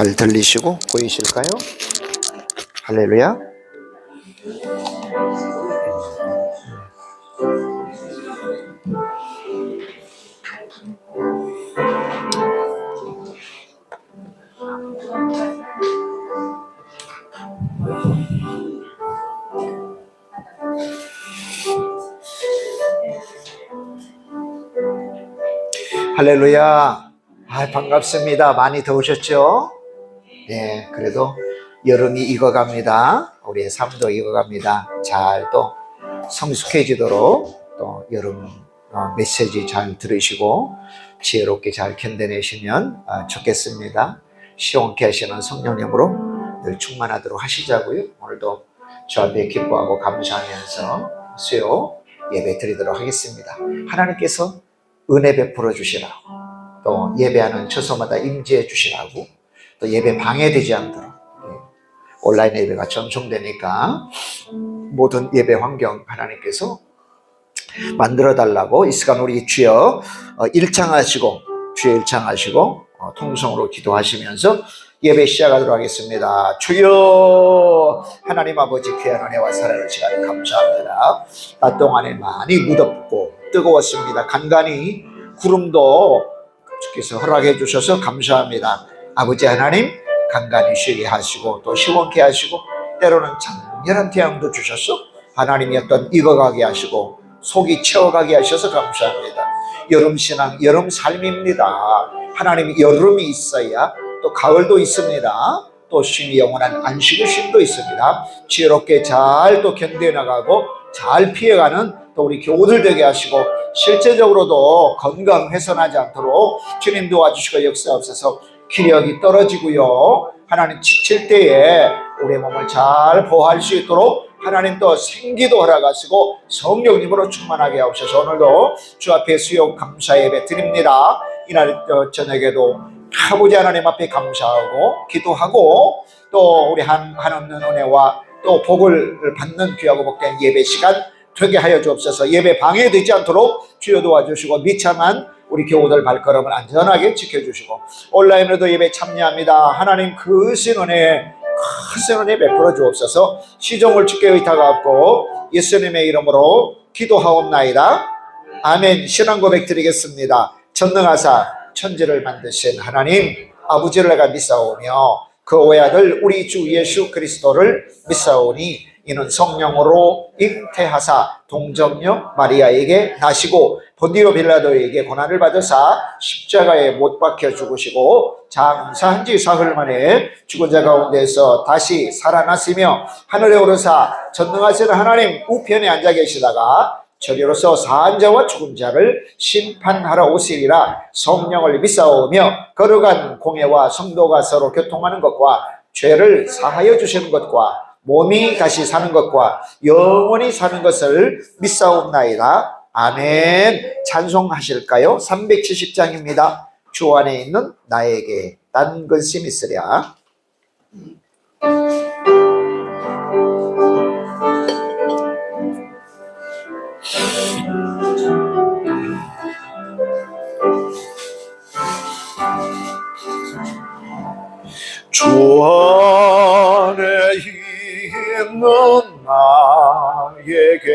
잘 들리시고 보이실까요? 할렐루야. 할렐루야. 반갑습니다. 많이 더우셨죠? 네, 그래도 여름이 익어갑니다. 우리의 삶도 익어갑니다. 잘 또 성숙해지도록 또 여름 메시지 잘 들으시고 지혜롭게 잘 견뎌내시면 좋겠습니다. 시원케 하시는 성령님으로 늘 충만하도록 하시자고요. 오늘도 주 앞에 기뻐하고 감사하면서 수요 예배 드리도록 하겠습니다. 하나님께서 은혜 베풀어 주시라고, 또 예배하는 처소마다 임재해 주시라고, 또 예배 방해되지 않도록, 온라인 예배가 전송되니까 모든 예배 환경 하나님께서 만들어 달라고 이 시간 우리 주여 일창하시고 통성으로 기도하시면서 예배 시작하도록 하겠습니다. 주여 하나님 아버지, 귀한 은혜와 사랑을 시간 감사합니다. 낮 동안에 많이 무덥고 뜨거웠습니다. 간간히 구름도 주께서 허락해 주셔서 감사합니다. 아버지 하나님, 간간히 쉬게 하시고 또 시원케 하시고 때로는 장렬한 태양도 주셔서 하나님이 어떤 익어가게 하시고 속이 채워가게 하셔서 감사합니다. 여름신앙, 여름 삶입니다. 하나님이 여름이 있어야 또 가을도 있습니다. 또 쉼이 영원한 안식의 쉼도 있습니다. 지혜롭게 잘 또 견뎌나가고 잘 피해가는 또 우리 교우들 되게 하시고 실제적으로도 건강 훼손하지 않도록 주님 도와주시고 역사하옵소서. 기력이 떨어지고요, 하나님 지칠 때에 우리의 몸을 잘 보호할 수 있도록 하나님 또 생기도 허락하시고 성령님으로 충만하게 하옵소서. 오늘도 주 앞에 수요 감사 예배 드립니다. 이날 저녁에도 아버지 하나님 앞에 감사하고 기도하고 또 우리 한없는 은혜와 또 복을 받는 귀하고 복된 예배 시간 되게 하여 주옵소서. 예배 방해되지 않도록 주여 도와주시고 미참한 우리 교우들 발걸음을 안전하게 지켜주시고 온라인으로도 예배 참여합니다. 하나님 크신 은혜 베풀어 주옵소서. 시종을 주께 의탁하옵고 예수님의 이름으로 기도하옵나이다. 아멘. 신앙 고백 드리겠습니다. 전능하사 천지를 만드신 하나님 아버지를 내가 믿사오며 그 외아들 우리 주 예수 그리스도를 믿사오니 이는 성령으로 잉태하사 동정녀 마리아에게 나시고 본디오 빌라도에게 고난을 받으사 십자가에 못 박혀 죽으시고 장사한 지 사흘 만에 죽은 자 가운데서 다시 살아났으며 하늘에 오르사 전능하신 하나님 우편에 앉아 계시다가 저리로서 사한 자와 죽은 자를 심판하러 오시리라. 성령을 믿사오며 거룩한 공회와 성도가 서로 교통하는 것과 죄를 사하여 주시는 것과 몸이 다시 사는 것과 영원히 사는 것을 믿사옵나이다. 아멘. 찬송하실까요? 370장입니다. 주 안에 있는 나에게 딴 것이 있으랴. 주 안에 있는 나에게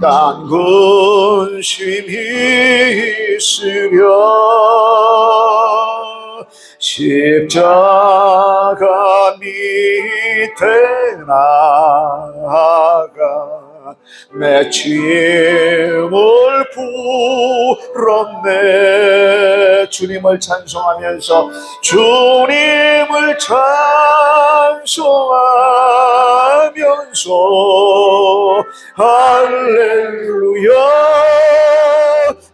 딴 근심이 있으랴. 십자가 밑에 나아가 맺힘을 풀었네. 주님을 찬송하면서 주님을 찬송하면서 할렐루야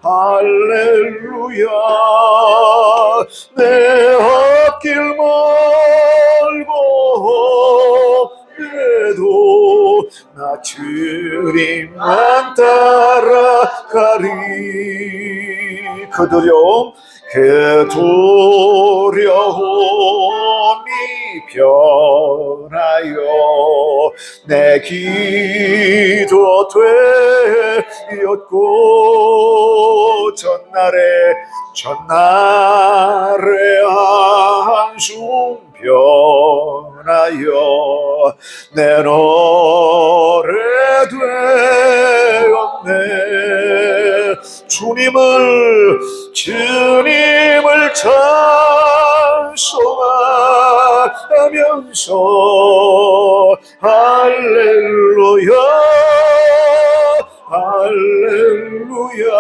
할렐루야. 내 앞길 멀고 해도 나 주님만 따라가리. 그 두려움이 변하여 내 기도 되었고 전날의 한숨 변하여 내 노래 되었네. 주님을 찬송하면서 할렐루야 할렐루야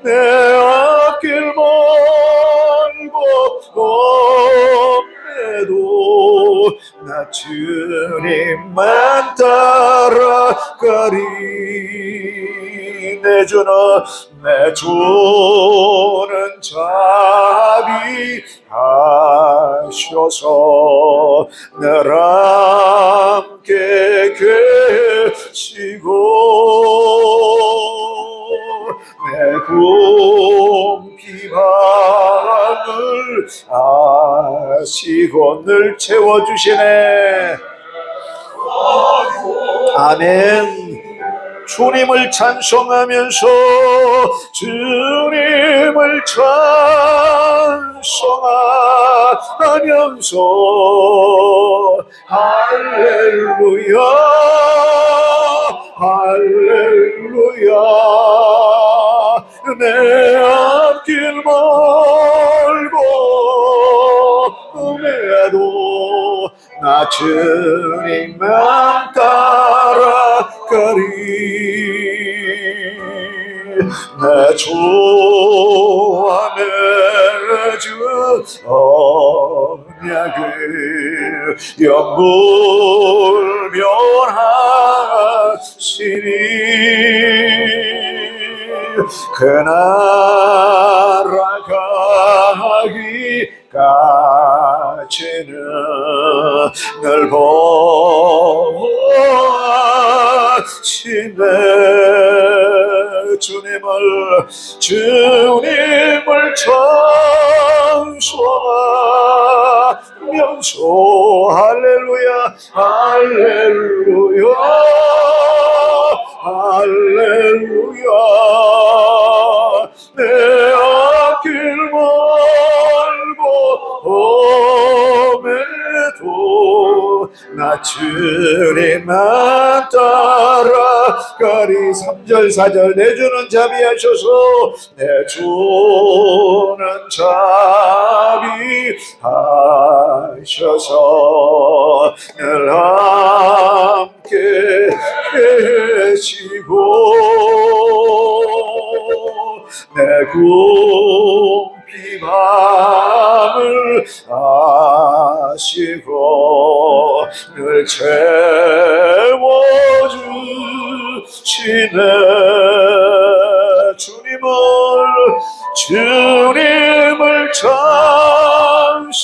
내 앞길 멀고 험해도 나 주님만 따라가리. 내 주는 자비하셔서 늘 함께 계시고 내 궁핍함을 아시고 늘 채워주시네. 아멘. 주님을 찬송하면서 할렐루야 할렐루야 내 앞길 멀고 험해도 나 주님만 따라가리. 내 주와 맺은 언약을 영불변하시니 그 나라 가기까지는 늘 보아시네. 주님을 찬송하면서 할렐루야 할렐루야 할렐루야 내 앞길 멀고 험해도 나 주님만 따라가리. 3절 4절 내 주는 자비하셔서 내 주는 자비하셔서 늘 함께 계시고 내 궁핍함을 아시고 늘 채워주시네. 주님을 찬송하면서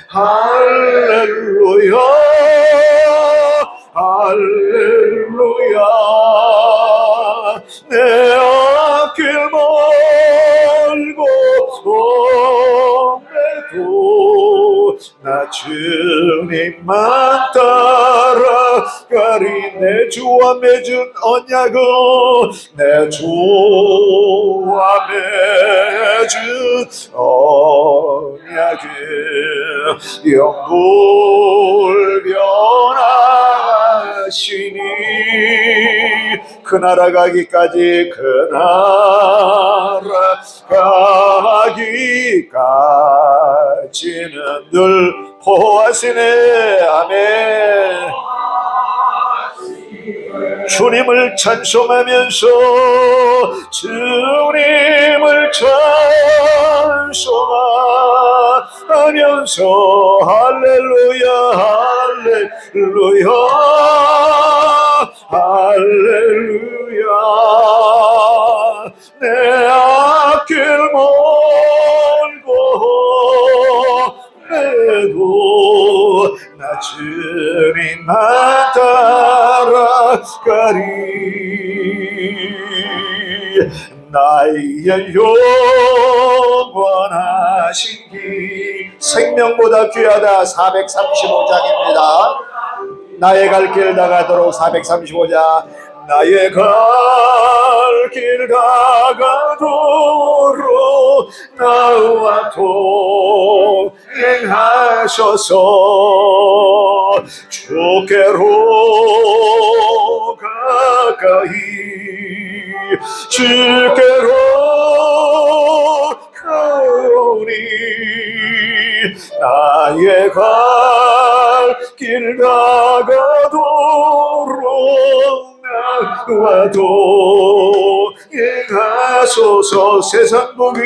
할렐루야 할렐루야 내 앞길 멀고 험해도 나 주님만 따라가리. 내 주와 맺은 언약은 내 주와 맺은 언약은 영불변하시니 그 나라 가기까지 그 나라 가기까지는 늘 보호하시네. 아멘. 주님을 찬송하면서 할렐루야 할렐루야 할렐루야 내 앞길 멀고 험해도 나 주님만 따라가리. 나의 영원하신 길 생명보다 귀하다 435장입니다. 나의 갈 길 나가도록 435장. 나의 갈 길 다가도록 나와 동행하셔서 주께로 가까이 주께로 가오니 나의 갈 길 다가도록 나와도 행하소서. 세상 복이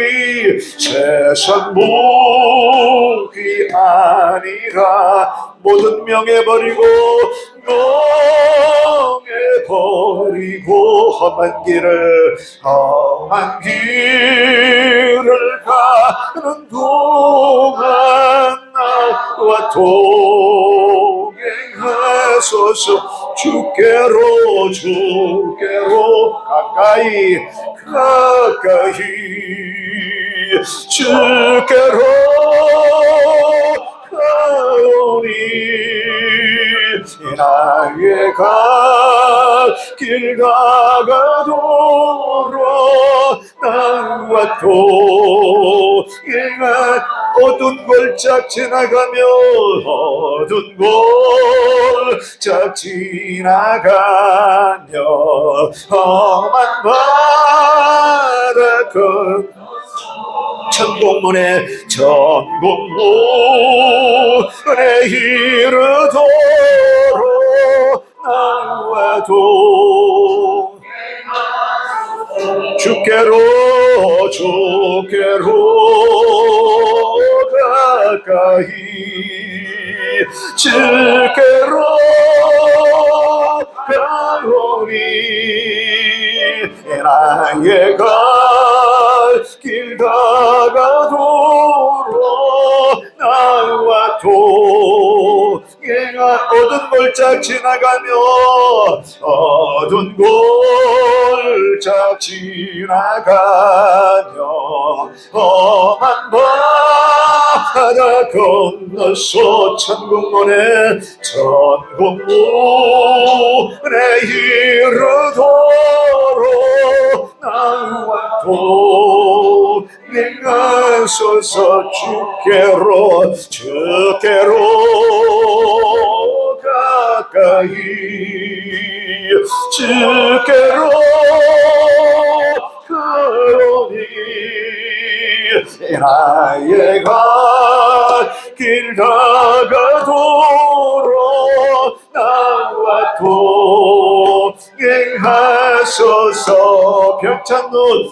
아니라 모든 명예버리고 험한 길을 가는 동안 나와 동행하소서. 주께로 가까이 주께로 가오니 나의 갈 길 다가도록 나와 동행한 어두운 골짝 지나가며 험한 바다 천국문에 이르도록 나와도 주께로 가까이 주께로 가오니 나의 갈 길 다가도록 나와 동행한 어두운 골짝 지나가며 험한 바다 건너서 천국문에 이르도록 나와 동행하소서. 주께로 가까이 주께로 가오니 나의 갈 길 다가도록 나와 동행하소서. 평창눈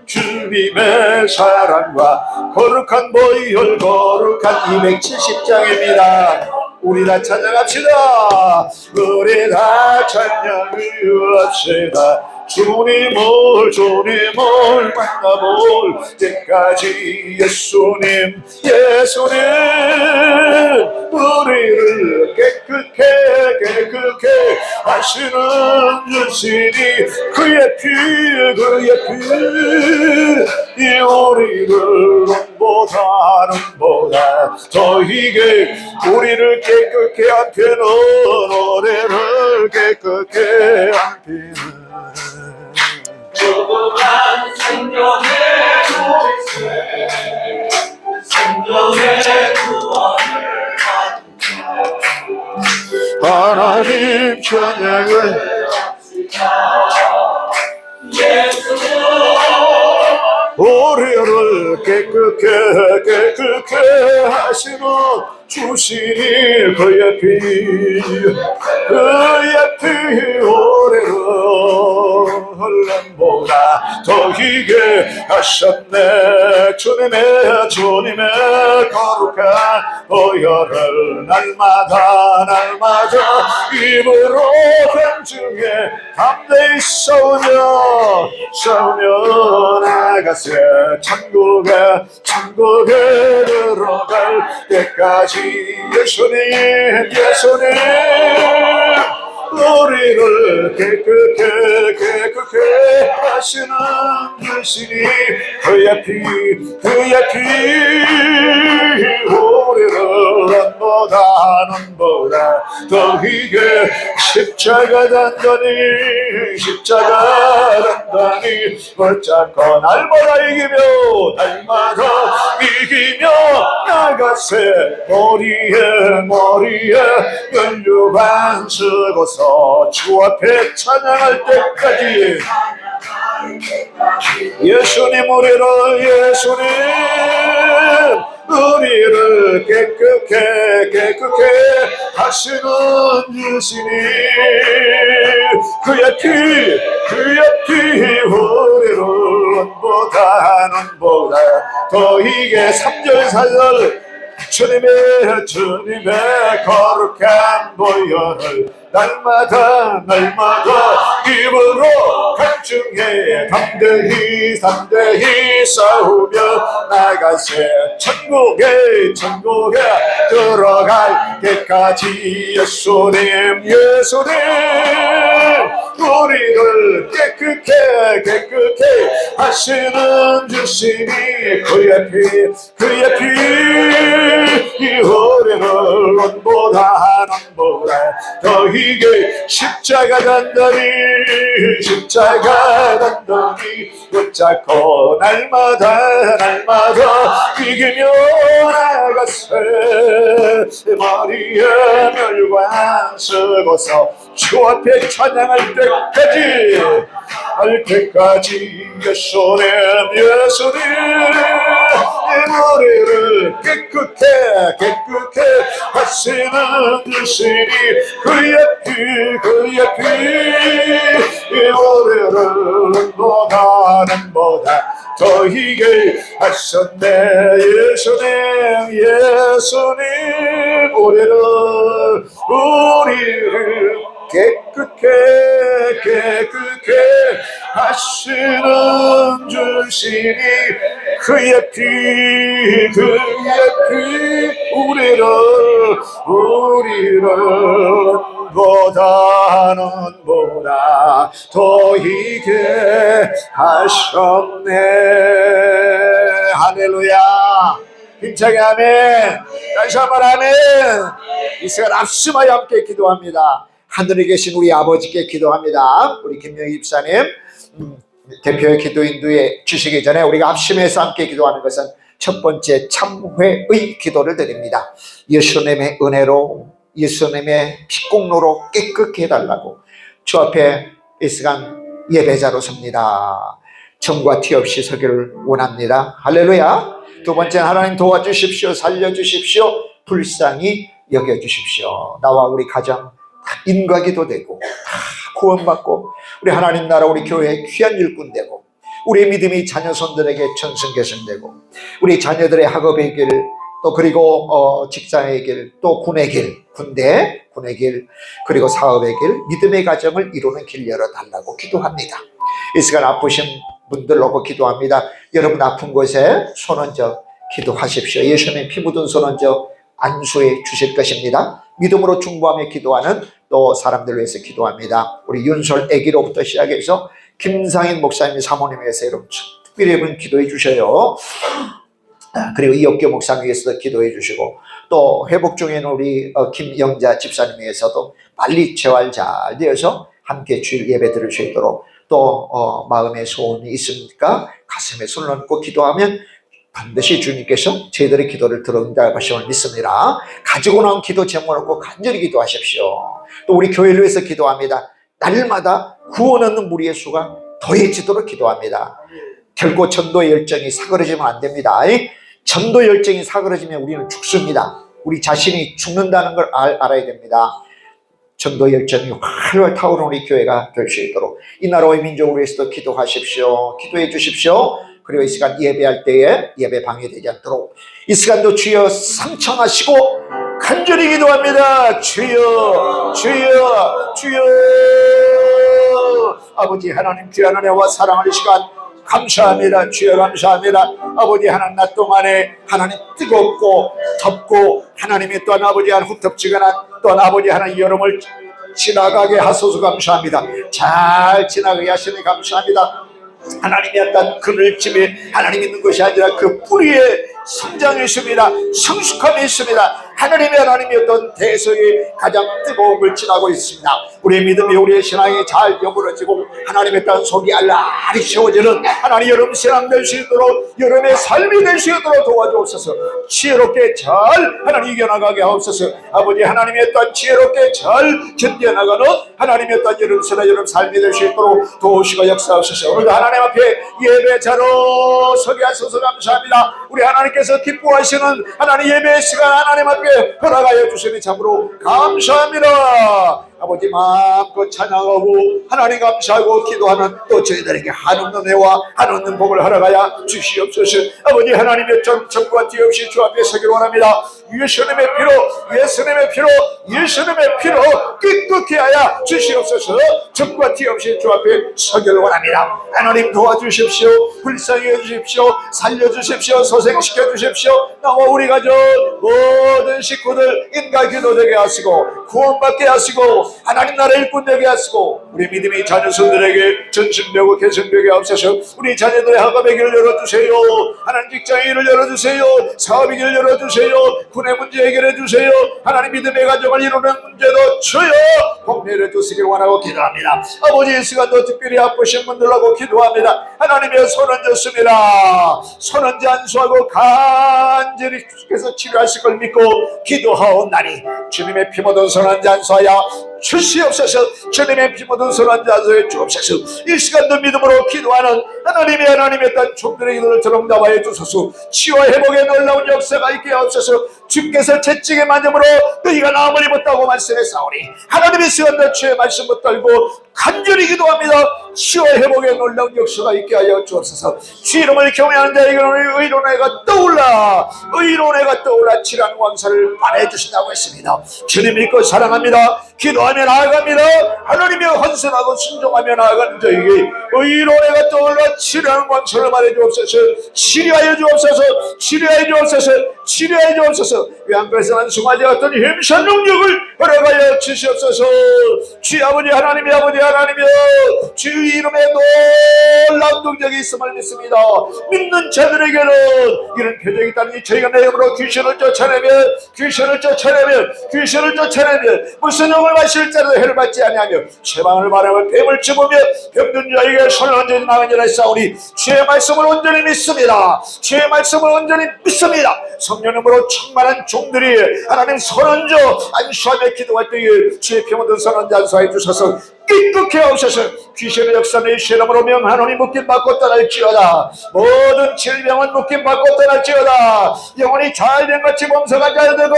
주님의 사랑과 거룩한 보혈 거룩한 270장입니다. 우리 다 찬양합시다. 우리 다 찬양합시다. 주님을 만나볼 때까지 예수님 우리를 깨끗게 하시는 유신이 그의 피 이 우리를 보다 더 이게 우리를 깨끗게 함께는 노래를 깨끗게 함께는 조그만 생명의 구원을 하나님 찬양을 우리를 깨끗게 하시는 주시니 그의 피 오래를 흘름보다 더 이게 하셨네. 주님의 거룩한 보혈을 날마다 입으로 변증해 담대히 싸우며 나가세. 천국에 들어갈 때까지 예수님 우리를 깨끗게 하시는 주시니 그의 피 우리를 눈보다 더이게 십자가 단단히 붙잡고 날마다 이기며 나가세 머리에 연료관 쓰고서 주 앞에 찬양할 때까지 예수님 우리를 깨끗게 하시는 주시니 그의 피 우리를 눈보다 더이게 3절 4절 주님의 거룩한 보혈을 날마다 입으로 각중에 담대히 싸우며 나가세 천국에 들어갈 때까지 예수님 우리를 깨끗게 하시는 주시니 그의 피 우리를 눈보다 더이게 십자가 단단히 붙잡고 날마다 이기며 나가세 머리에 멸관 쓰고서 주 앞에 찬양할 때까지 예수님 우리를 깨끗게 하시는 주시니 그의 피 우리를 눈보다 더이게 하셨네 예수님 우리를 깨끗게 하시는 주시니 그의 피 우리를 보다 더이게 하셨네. 할렐루야. 힘차게 아멘. 다시 한번 아멘. 이 시간 합심하여 함께 기도합니다. 하늘에 계신 우리 아버지께 기도합니다. 우리 김영희 집사님 대표의 기도 인도에 주시기 전에 우리가 합심해서 함께 기도하는 것은 첫 번째 참회의 기도를 드립니다. 예수님의 은혜로 예수님의 피공로로 깨끗게 해달라고 주 앞에 이 시간 예배자로 섭니다. 정과 티 없이 서기를 원합니다. 할렐루야. 두 번째는 하나님 도와주십시오. 살려주십시오. 불쌍히 여겨주십시오. 나와 우리 가정 인과기도 되고 다 구원받고 우리 하나님 나라 우리 교회의 귀한 일꾼 되고 우리 믿음이 자녀 손들에게 전승계승되고 우리 자녀들의 학업의 길 또 그리고 직장의 길 또 군의 길 군대 군의 길 그리고 사업의 길 믿음의 가정을 이루는 길 열어달라고 기도합니다. 이 시간 아프신 분들 놓고 기도합니다. 여러분 아픈 곳에 손 얹어 기도하십시오. 예수님 피 묻은 손 얹어 안수해 주실 것입니다. 믿음으로 중보하며 기도하는 또 사람들 위해서 기도합니다. 우리 윤솔 애기로부터 시작해서 김상인 목사님 사모님 위해서 여러분 특별히 여러분 기도해 주셔요. 그리고 이옥교 목사님 위해서도 기도해 주시고 또 회복 중에 있는 우리 김영자 집사님 위해서도 빨리 재활 잘 되어서 함께 주일 예배 들을 수 있도록 또 마음에 소원이 있습니까? 가슴에 손을 얹고 기도하면 반드시 주님께서 저희들의 기도를 들어온다고 믿습니다. 가지고 나온 기도 제목을 놓고 간절히 기도하십시오. 또 우리 교회를 위해서 기도합니다. 날마다 구원 얻는 무리의 수가 더해지도록 기도합니다. 결코 전도 열정이 사그러지면 안 됩니다. 전도 열정이 사그러지면 우리는 죽습니다. 우리 자신이 죽는다는 걸 알아야 됩니다. 전도 열정이 활활 타오르는 우리 교회가 될 수 있도록 이 나라의 민족을 위해서도 기도하십시오. 기도해 주십시오. 그리고 이 시간 예배할 때에 예배 방해되지 않도록 이 시간도 주여 상청하시고 간절히 기도합니다. 주여 아버지 하나님 귀한 은혜와 사랑하는 시간 감사합니다. 주여 감사합니다. 아버지 하나님 낮 동안에 하나님 뜨겁고 덥고 하나님의 또한 아버지 하나님 후텁지근한 또한 아버지 하나님 여름을 지나가게 하소서. 감사합니다. 잘 지나가게 하시니 감사합니다. 하나님의 어떤 그늘집에 하나님 있는 것이 아니라 그 뿌리에 성장이 있습니다. 성숙함이 있습니다. 하나님의 어떤 대성이 가장 뜨거움을 지나고 있습니다. 우리의 믿음이, 우리의 신앙이 잘 여물어지고 하나님의 어떤 속이 알알이 채워지는 하나님 여름 신앙 될 수 있도록, 여름의 삶이 될 수 있도록 도와주옵소서. 지혜롭게 잘 하나님 이겨나가게 하옵소서. 아버지, 하나님의 어떤 지혜롭게 잘 견뎌나가는 하나님의 어떤 여름 신앙, 여름 삶이 될 수 있도록 도우시고 역사하옵소서. 오늘도 하나님 앞에 예배자로 서게 하소서. 감사합니다. 우리 하나님께서 기뻐하시는 하나님 예배 시간 하나님 앞에 허락하여 주시니 참으로 감사합니다. 아버지, 마음껏 찬양하고 하나님 감사하고 기도하는 또 저희들에게 한없는 은혜와 한없는 복을 허락하여 주시옵소서. 아버지, 하나님의 정과 뒤 없이 주 앞에 서기를 원합니다. 예수님의 피로 깨끗게 하여 주시옵소서. 정과 뒤 없이 주 앞에 서기를 원합니다. 하나님 도와주십시오. 불쌍히 해주십시오. 살려주십시오. 소생시켜 주십시오. 나와 우리 가족 모든 식구들 인가 기도되게 하시고 구원받게 하시고 하나님 나라 일꾼 되게 하시고 우리 믿음의 자녀손들에게 전승되고 개선되게 하옵소서. 우리 자녀들의 학업의 길을 열어주세요. 하나님 직장의 길을 열어주세요. 사업의 길을 열어주세요. 군의 문제 해결해 주세요. 하나님 믿음의 가정을 이루는 문제도 주여 복내려 주시길 원하고 기도합니다. 아버지, 이 시간도 특별히 아프신 분들하고 기도합니다. 하나님의 손 얹었습니다. 손 얹어 안수하고 간절히 주께서 치료하실 걸 믿고 기도하옵나니 주님의 피 묻은 손 얹어 안수하여 주시옵소서. 주님의 피 묻은 손 얹어 안수하여 주옵소서. 이 시간도 믿음으로 기도하는 하나님의 어떤 종들의 기도를 들응답하여 주소서. 치유와 회복의 놀라운 역사가 있게 하옵소서. 주께서 채찍의 만짐으로 너희가 나음을 입었다고 말씀했사오니 하나님의 시간도 주의 말씀 붙들고 간절히 기도합니다. 치유와 회복의 놀라운 역사가 있게 하여 주옵소서. 주 이름을 경외하는 자에게는 의로운애가 떠올라 치료하는 왕사를 발해 주신다고 했습니다. 주님 믿고 사랑합니다. 기도하며 나아갑니다. 하나님의 헌신하고 순종하며 나아가는 저에게 의로운애가 떠올라 치료하는 왕사를 발해 주옵소서. 치료하여 주옵소서. 외양간에서 난 송아지 같은 힘찬 능력을 허락하여 주시옵소서. 주 아버지 하나님이여, 주 이름에 놀라운 동력이 있음을 믿습니다. 믿는 자들에게는 이런 표적이 있다니 저희가 내 힘으로 귀신을 쫓아내며 무슨 영을 마실 자도 해를 받지 아니하며 최방을 바라며 뱀을 집으며 병든 자에게 손을 얹어 나가니라 했사오니 주의 말씀을 온전히 믿습니다. 성령님으로 충만한 종들이 하나님 손 얹어 안수하며 기도할 때에 주의 피 묻은 손 얹어 안수하여 주셔서 깨끗게 하옵소서. 귀신의 역사는 예수 이름으로 명하노니 묶임받고 떠날지어다. 모든 질병은 묶임받고 떠날지어다. 영혼이 잘된 같이 범사가 잘되고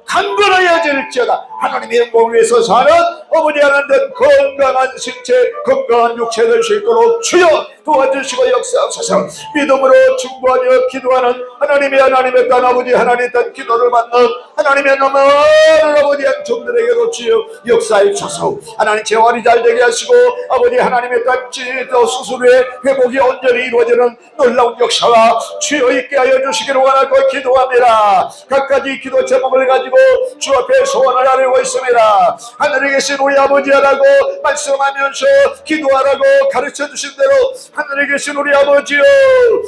강건하여질지어다. 하나님의 영광을 위해서 사는 어머니 하나님 건강한 신체, 건강한 육체 될 수 있도록 주여 도와주시고 역사하소서. 믿음으로 충고하며 기도하는 하나님의 딸 아버지, 하나님의 딸 기도를 받는 하나님의 너무 아버지한 종들에게도 주여 역사해 주소서. 하나님 재활이 잘 되게 하시고 아버지 하나님의 딸 수술의 회복이 온전히 이루어지는 놀라운 역사가 주여 있게 하여 주시기를 원하고 기도합니다. 각가지 기도 제목을 가지고 주 앞에 소원을 하려고 있습니다. 하늘에 계신 우리 아버지 하라고 말씀하면서 기도하라고 가르쳐 주신 대로 하늘에 계신 우리 아버지요,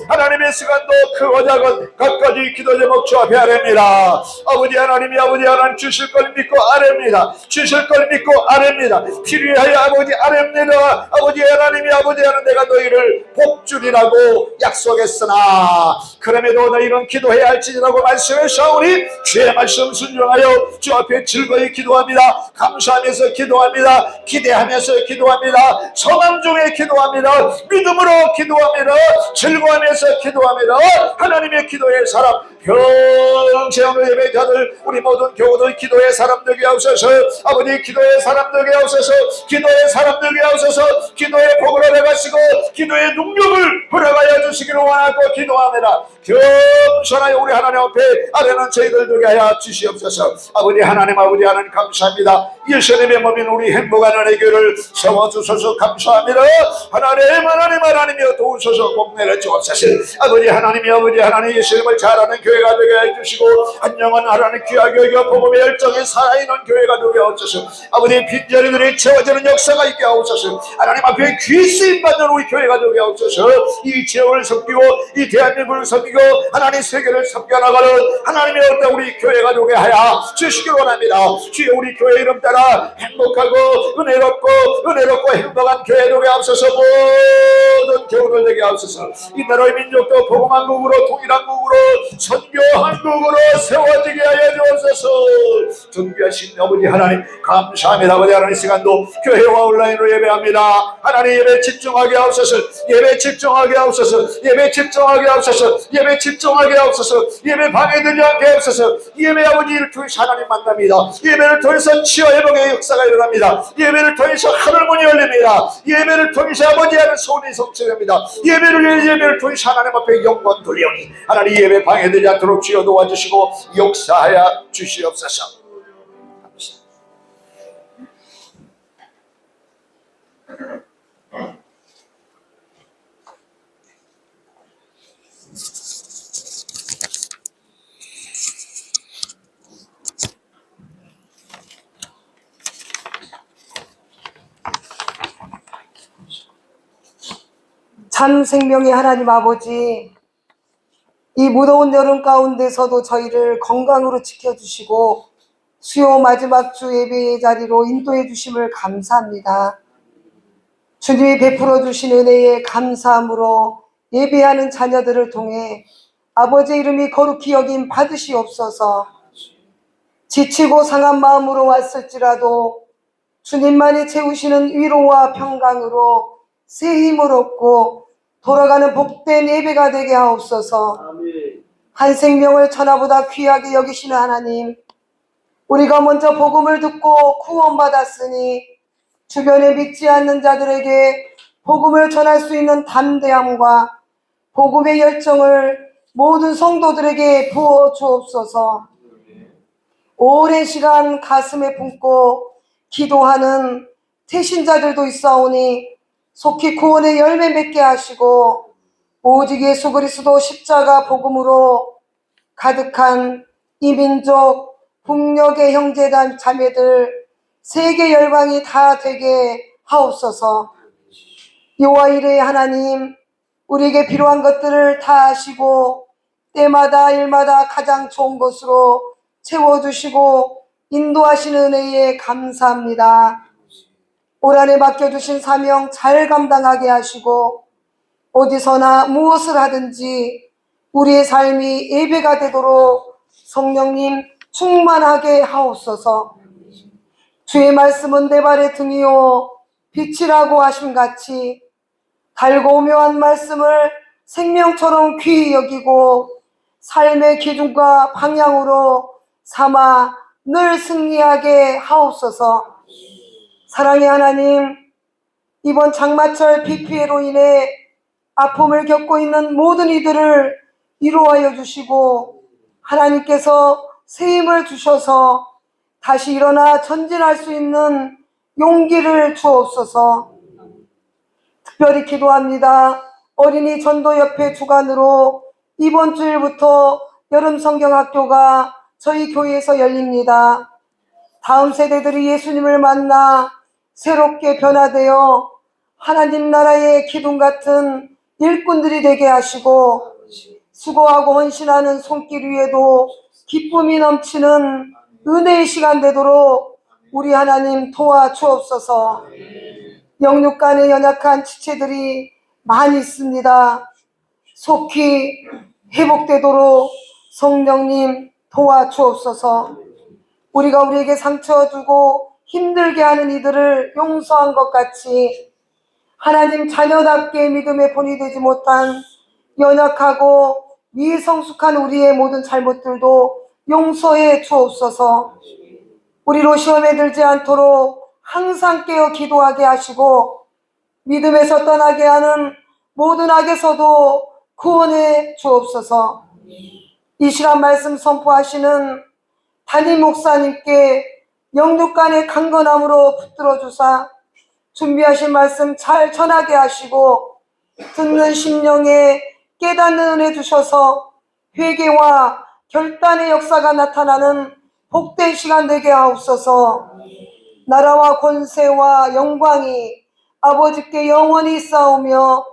하나님의 시간도 크고 작은 각가지 기도 제목 주 앞에 아뢰입니다. 아버지 하나님 주실 걸 믿고 아뢰입니다. 필요하여 아버지 아뢰입니다. 아버지 하나님 내가 너희를 복주리라고 약속했으나 그럼에도 너희는 기도해야 할지라고 말씀하셨사오니 주의 말씀 순종하여 주 앞에 즐거이 기도합니다. 감사하면서 기도합니다. 기대하면서 기도합니다. 소망 중에 기도합니다. 믿음으로 기도합니다. 즐거워하면서 기도합니다. 하나님의 기도의 사람 평생의 예배자들 우리 모든 교우들 기도의 사람 되게 하옵소서. 아버지 기도의 사람 되게 하옵소서. 기도의 복을 허락하시고 기도의 능력을 허락하여 주시기를 원하고 기도합니다. 겸손하여 우리 하나님 앞에 아뢰는 저희들 되게 하여 주시옵소서. 아버지 하나님 감사합니다. 예수님의 몸인 우리 행복한 은혜교를 세워주소서. 감사합니다. 하나님이여 도우소서. 복내려 주옵소서. 아버지 하나님 예수님을 잘 아는 교회 교회가 되게 해주시고 안녕한 하나님 귀하게 여겨 복음의 열정에 살아있는 교회가 되게 하옵소서. 아버지 빈자리들이 채워지는 역사가 있게 하옵소서. 하나님 앞에 귀 쓰임받는 우리 교회가 되게 하옵소서. 이 지역을 섬기고 이 대한민국을 섬기고 하나님 세계를 섬겨나가는 하나님의 어떤 우리 교회가 되게 하여 주시기 원합니다. 주여 우리 교회 이름 따라 행복하고 은혜롭고 행복한 교회 되게 하옵소서. 모든 교우들 되게 하옵소서. 이 나라의 민족도 복음한국으로 통일한국으로 선교한국으로 세워지게 하여 주옵소서. 존귀하신 아버지 하나님 감사합니다. 아버지 하나님 시간도 교회와 온라인으로 예배합니다. 하나님 예배 집중하게 하옵소서. 예배 집중하게 하옵소서. 예배 집중하게 하옵소서. 예배 집중하게 하옵소서. 예배 방해되지 않게 하옵소서. 예배 아버지를 통해서 하나님 만납니다. 예배를 통해서 치유 회복의 역사가 일어납니다. 예배를 통해서 하늘문이 열립니다. 예배를 통해서 아버지 하는 소원이 성취됩니다. 예배를 통해서 하나님 앞에 영광 돌리오니 하나님 예배 방해되지 않도록 주여 도와주시고 역사하여 주시옵소서. 참 생명의 하나님 아버지, 이 무더운 여름 가운데서도 저희를 건강으로 지켜주시고 수요 마지막 주 예배의 자리로 인도해 주심을 감사합니다. 주님이 베풀어 주신 은혜에 감사함으로 예배하는 자녀들을 통해 아버지의 이름이 거룩히 여김 받으시옵소서. 지치고 상한 마음으로 왔을지라도 주님만이 채우시는 위로와 평강으로 새 힘을 얻고 돌아가는 복된 예배가 되게 하옵소서. 한 생명을 천하보다 귀하게 여기시는 하나님, 우리가 먼저 복음을 듣고 구원받았으니 주변에 믿지 않는 자들에게 복음을 전할 수 있는 담대함과 복음의 열정을 모든 성도들에게 부어 주옵소서. 오랜 시간 가슴에 품고 기도하는 태신자들도 있사오니 속히 구원의 열매 맺게 하시고 오직 예수 그리스도 십자가 복음으로 가득한 이민족 북녘의 형제단 자매들 세계 열방이 다 되게 하옵소서. 여호와 이레의 하나님, 우리에게 필요한 것들을 다 아시고 때마다 일마다 가장 좋은 것으로 채워주시고 인도하시는 은혜에 감사합니다. 올 한해 맡겨주신 사명 잘 감당하게 하시고 어디서나 무엇을 하든지 우리의 삶이 예배가 되도록 성령님 충만하게 하옵소서. 주의 말씀은 내 발의 등이요 빛이라고 하심같이 달고 묘한 말씀을 생명처럼 귀히 여기고 삶의 기준과 방향으로 삼아 늘 승리하게 하옵소서. 사랑의 하나님, 이번 장마철 비 피해로 인해 아픔을 겪고 있는 모든 이들을 위로하여 주시고 하나님께서 새 힘을 주셔서 다시 일어나 전진할 수 있는 용기를 주옵소서. 특별히 기도합니다. 어린이 전도협회 주관으로 이번 주일부터 여름 성경학교가 저희 교회에서 열립니다. 다음 세대들이 예수님을 만나 새롭게 변화되어 하나님 나라의 기둥 같은 일꾼들이 되게 하시고 수고하고 헌신하는 손길 위에도 기쁨이 넘치는 은혜의 시간 되도록 우리 하나님 도와주옵소서. 영육간에 연약한 지체들이 많이 있습니다. 속히 회복되도록 성령님 도와주옵소서. 우리가 우리에게 상처 주고 힘들게 하는 이들을 용서한 것 같이 하나님 자녀답게 믿음의 본이 되지 못한 연약하고 미성숙한 우리의 모든 잘못들도 용서해 주옵소서. 우리로 시험에 들지 않도록 항상 깨어 기도하게 하시고 믿음에서 떠나게 하는 모든 악에서도 구원해 주옵소서. 이 시간 말씀 선포하시는 담임 목사님께 영육간의 강건함으로 붙들어 주사 준비하신 말씀 잘 전하게 하시고 듣는 심령에 깨닫는 은혜 주셔서 회개와 결단의 역사가 나타나는 복된 시간 되게 하옵소서. 나라와 권세와 영광이 아버지께 영원히 쌓으며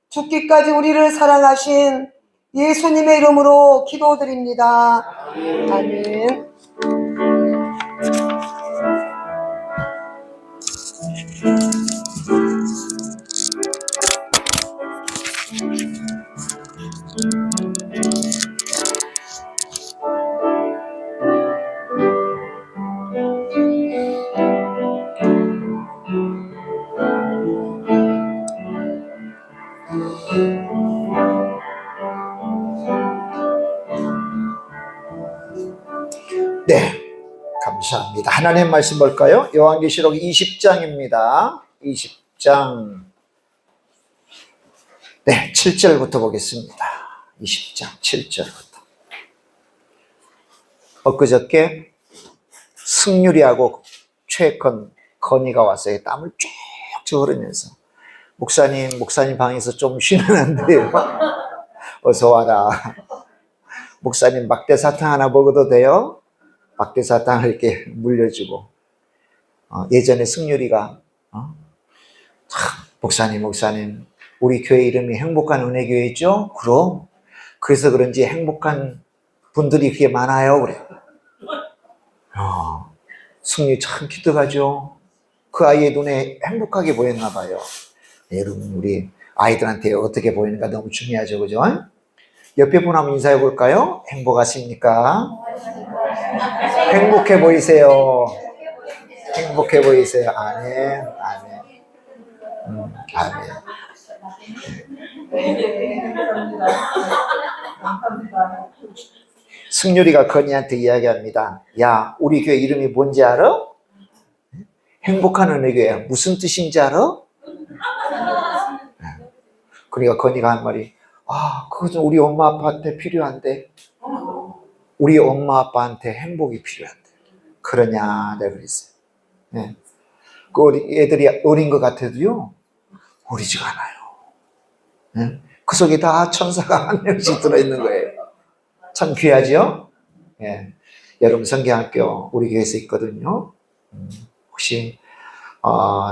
죽기까지 우리를 사랑하신 예수님의 이름으로 기도드립니다. 아멘. 네, 감사합니다. 하나님 말씀 볼까요? 요한계시록 20장입니다. 20장 네, 7절부터 보겠습니다. 20장 7절부터. 엊그저께 승률이하고 최건 건이가 왔어요. 땀을 쭉쭉 흐르면서 목사님 방에서 좀 쉬면 안 돼요? 어서 와라. 목사님 막대 사탕 하나 먹어도 돼요? 막대 사탕을 이렇게 물려주고 예전에 승률이가 목사님 우리 교회 이름이 행복한 은혜교회죠? 그럼 그래서 그런지 행복한 분들이 그렇게 많아요. 그래. 승률이 참 기특하죠. 그 아이의 눈에 행복하게 보였나 봐요. 여러분 우리 아이들한테 어떻게 보이는가 너무 중요하죠. 그죠? 옆에 분 한번 인사해 볼까요? 행복하십니까? 행복해 보이세요. 행복해 보이세요. 아멘. 아멘. 승률이가 건이한테 이야기합니다. 야, 우리 교회 이름이 뭔지 알아? 행복한 은혜교회. 무슨 뜻인지 알아? 그러니까 건이가 한 말이 그것은 우리 엄마 아빠한테 필요한데 우리 엄마 아빠한테 행복이 필요한데 그러냐 내가 그랬어요. 네. 그 애들이 어린 것 같아도요 어리지가 않아요. 네. 그 속에 다 천사가 한 명씩 들어있는 거예요. 참 귀하죠? 네. 여러분 성경학교 우리 교회에서 있거든요. 혹시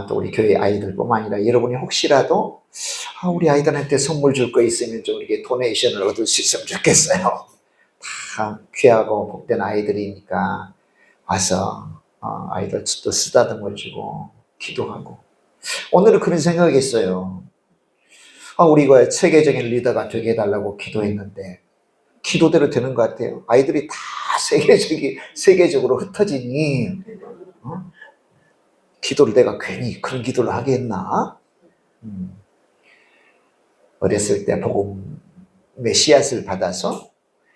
또 우리 교회 아이들뿐만 아니라 여러분이 혹시라도 우리 아이들한테 선물 줄 거 있으면 좀 이렇게 도네이션을 얻을 수 있으면 좋겠어요. 다 귀하고 복된 아이들이니까 와서 아이들 또 쓰다듬어 주고 기도하고. 오늘은 그런 생각이 있어요. 우리가 세계적인 리더가 되게 해달라고 기도했는데 기도대로 되는 것 같아요. 아이들이 다 세계적으로 흩어지니 기도를 내가 괜히 그런 기도를 하게 했나? 어렸을 때 복음의 씨앗을 받아서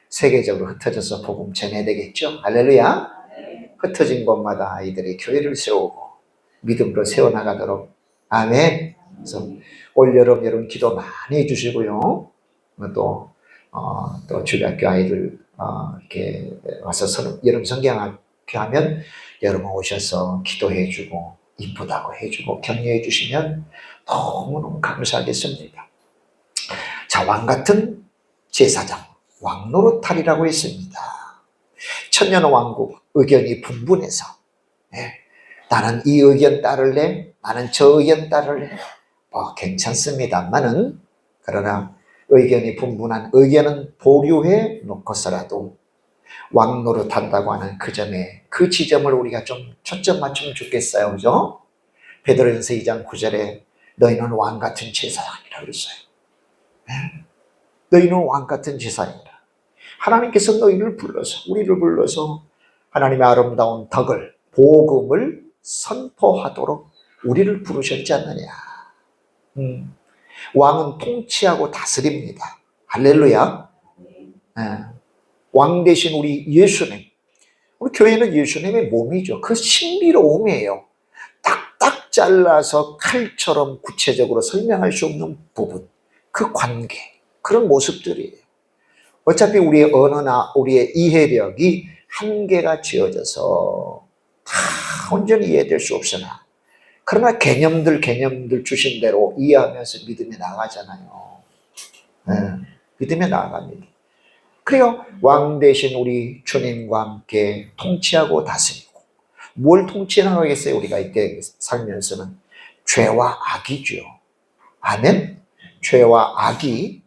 세계적으로 흩어져서 복음 전해야 되겠죠? 할렐루야. 흩어진 곳마다 아이들이 교회를 세우고 믿음으로 세워나가도록. 아멘. 그래서 올여름 여러분 기도 많이 해주시고요. 또 주일학교 아이들 이렇게 와서 여름 성경학교 하면 여러분 오셔서 기도해주고 이쁘다고 해주고 격려해 주시면 너무너무 감사하겠습니다. 자, 왕같은 제사장 왕노릇하리라고 했습니다. 천년왕국 의견이 분분해서 나는 이 의견 따를래, 나는 저 의견 따를래, 괜찮습니다만은 그러나 의견이 분분한 의견은 보류해 놓고서라도 왕노릇한다고 하는 그 점에 그 지점을 우리가 좀 초점 맞추면 좋겠어요. 그죠? 베드로전서 2장 9절에 너희는 왕같은 제사장이라 그랬어요. 너희는 왕같은 제사장이라. 하나님께서 너희를 불러서 우리를 불러서 하나님의 아름다운 덕을 복음을 선포하도록 우리를 부르셨지 않느냐. 왕은 통치하고 다스립니다. 할렐루야. 왕 대신 우리 예수님. 우리 교회는 예수님의 몸이죠. 그 신비로움이에요. 딱딱 잘라서 칼처럼 구체적으로 설명할 수 없는 부분. 그 관계. 그런 모습들이에요. 어차피 우리의 언어나 우리의 이해력이 한계가 지어져서 다 온전히 이해될 수 없으나 그러나 개념들 주신 대로 이해하면서 믿음에 나가잖아요. 믿음에 나아갑니다. 그래요. 왕 대신 우리 주님과 함께 통치하고 다스리고. 뭘 통치하겠어요? 우리가 이때 살면서는 죄와 악이죠. 아멘. 죄와 악이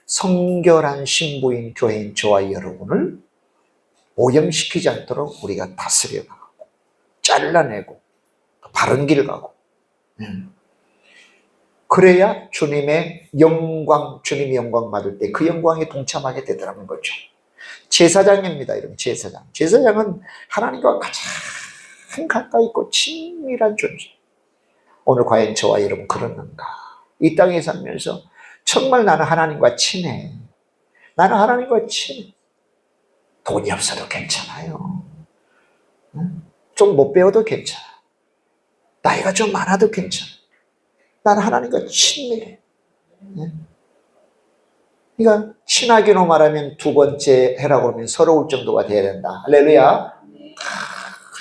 성결한 신부인 교회인 저와 여러분을 오염시키지 않도록 우리가 다스려 나가고 잘라내고 바른 길 가고. 그래야 주님의 영광, 주님이 영광 받을 때 그 영광에 동참하게 되더라는 거죠. 제사장입니다. 이런 제사장. 제사장은 하나님과 가장 가까이 있고 친밀한 존재. 오늘 과연 저와 여러분 그렇는가? 이 땅에 살면서 정말 나는 하나님과 친해. 나는 하나님과 친해. 돈이 없어도 괜찮아요. 좀 못 배워도 괜찮아. 나이가 좀 많아도 괜찮아. 나는 하나님과 친밀해. 그러니까 친하기로 말하면 두 번째 해라고 하면 서러울 정도가 돼야 된다. 할렐루야.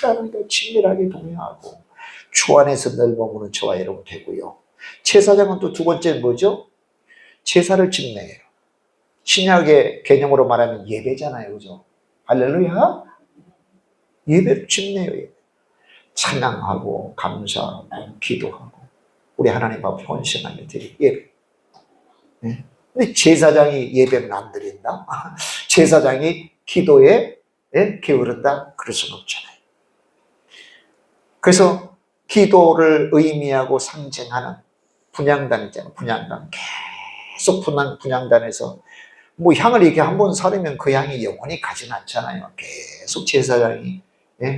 하나님과 친밀하게 동행하고 주 안에서 늘 머무는 저와 여러분 되고요. 제사장은 또 두 번째는 뭐죠? 제사를 집례해요. 신약의 개념으로 말하면 예배잖아요. 그죠? 할렐루야. 예배를 집례해요. 찬양하고 감사하고 기도하고 우리 하나님 앞에 헌신하며 드릴 예배. 근데 제사장이 예배는 안 드린다? 제사장이 기도에 게으른다? 그럴 수는 없잖아요. 그래서 기도를 의미하고 상징하는 분향단 있잖아요. 분향단. 계속 분향단에서 뭐 향을 이렇게 한 번 사르면 그 향이 영원히 가지는 않잖아요. 계속 제사장이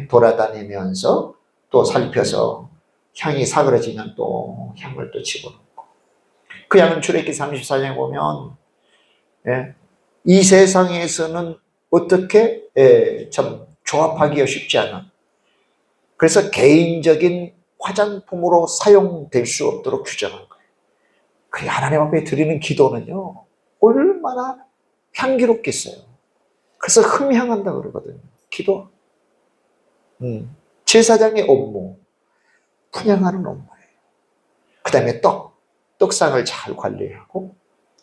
돌아다니면서 또 살펴서 향이 사그러지면 또 향을 또 집어넣고. 그 향은 출애굽기 34장에 보면 이 세상에서는 어떻게 참 조합하기가 쉽지 않은, 그래서 개인적인 화장품으로 사용될 수 없도록 규정한 거예요. 그래 하나님 앞에 드리는 기도는요 얼마나 향기롭겠어요. 그래서 흠향한다 그러거든요. 기도. 제사장의 업무, 분향하는 업무예요. 그 다음에 떡상을 잘 관리하고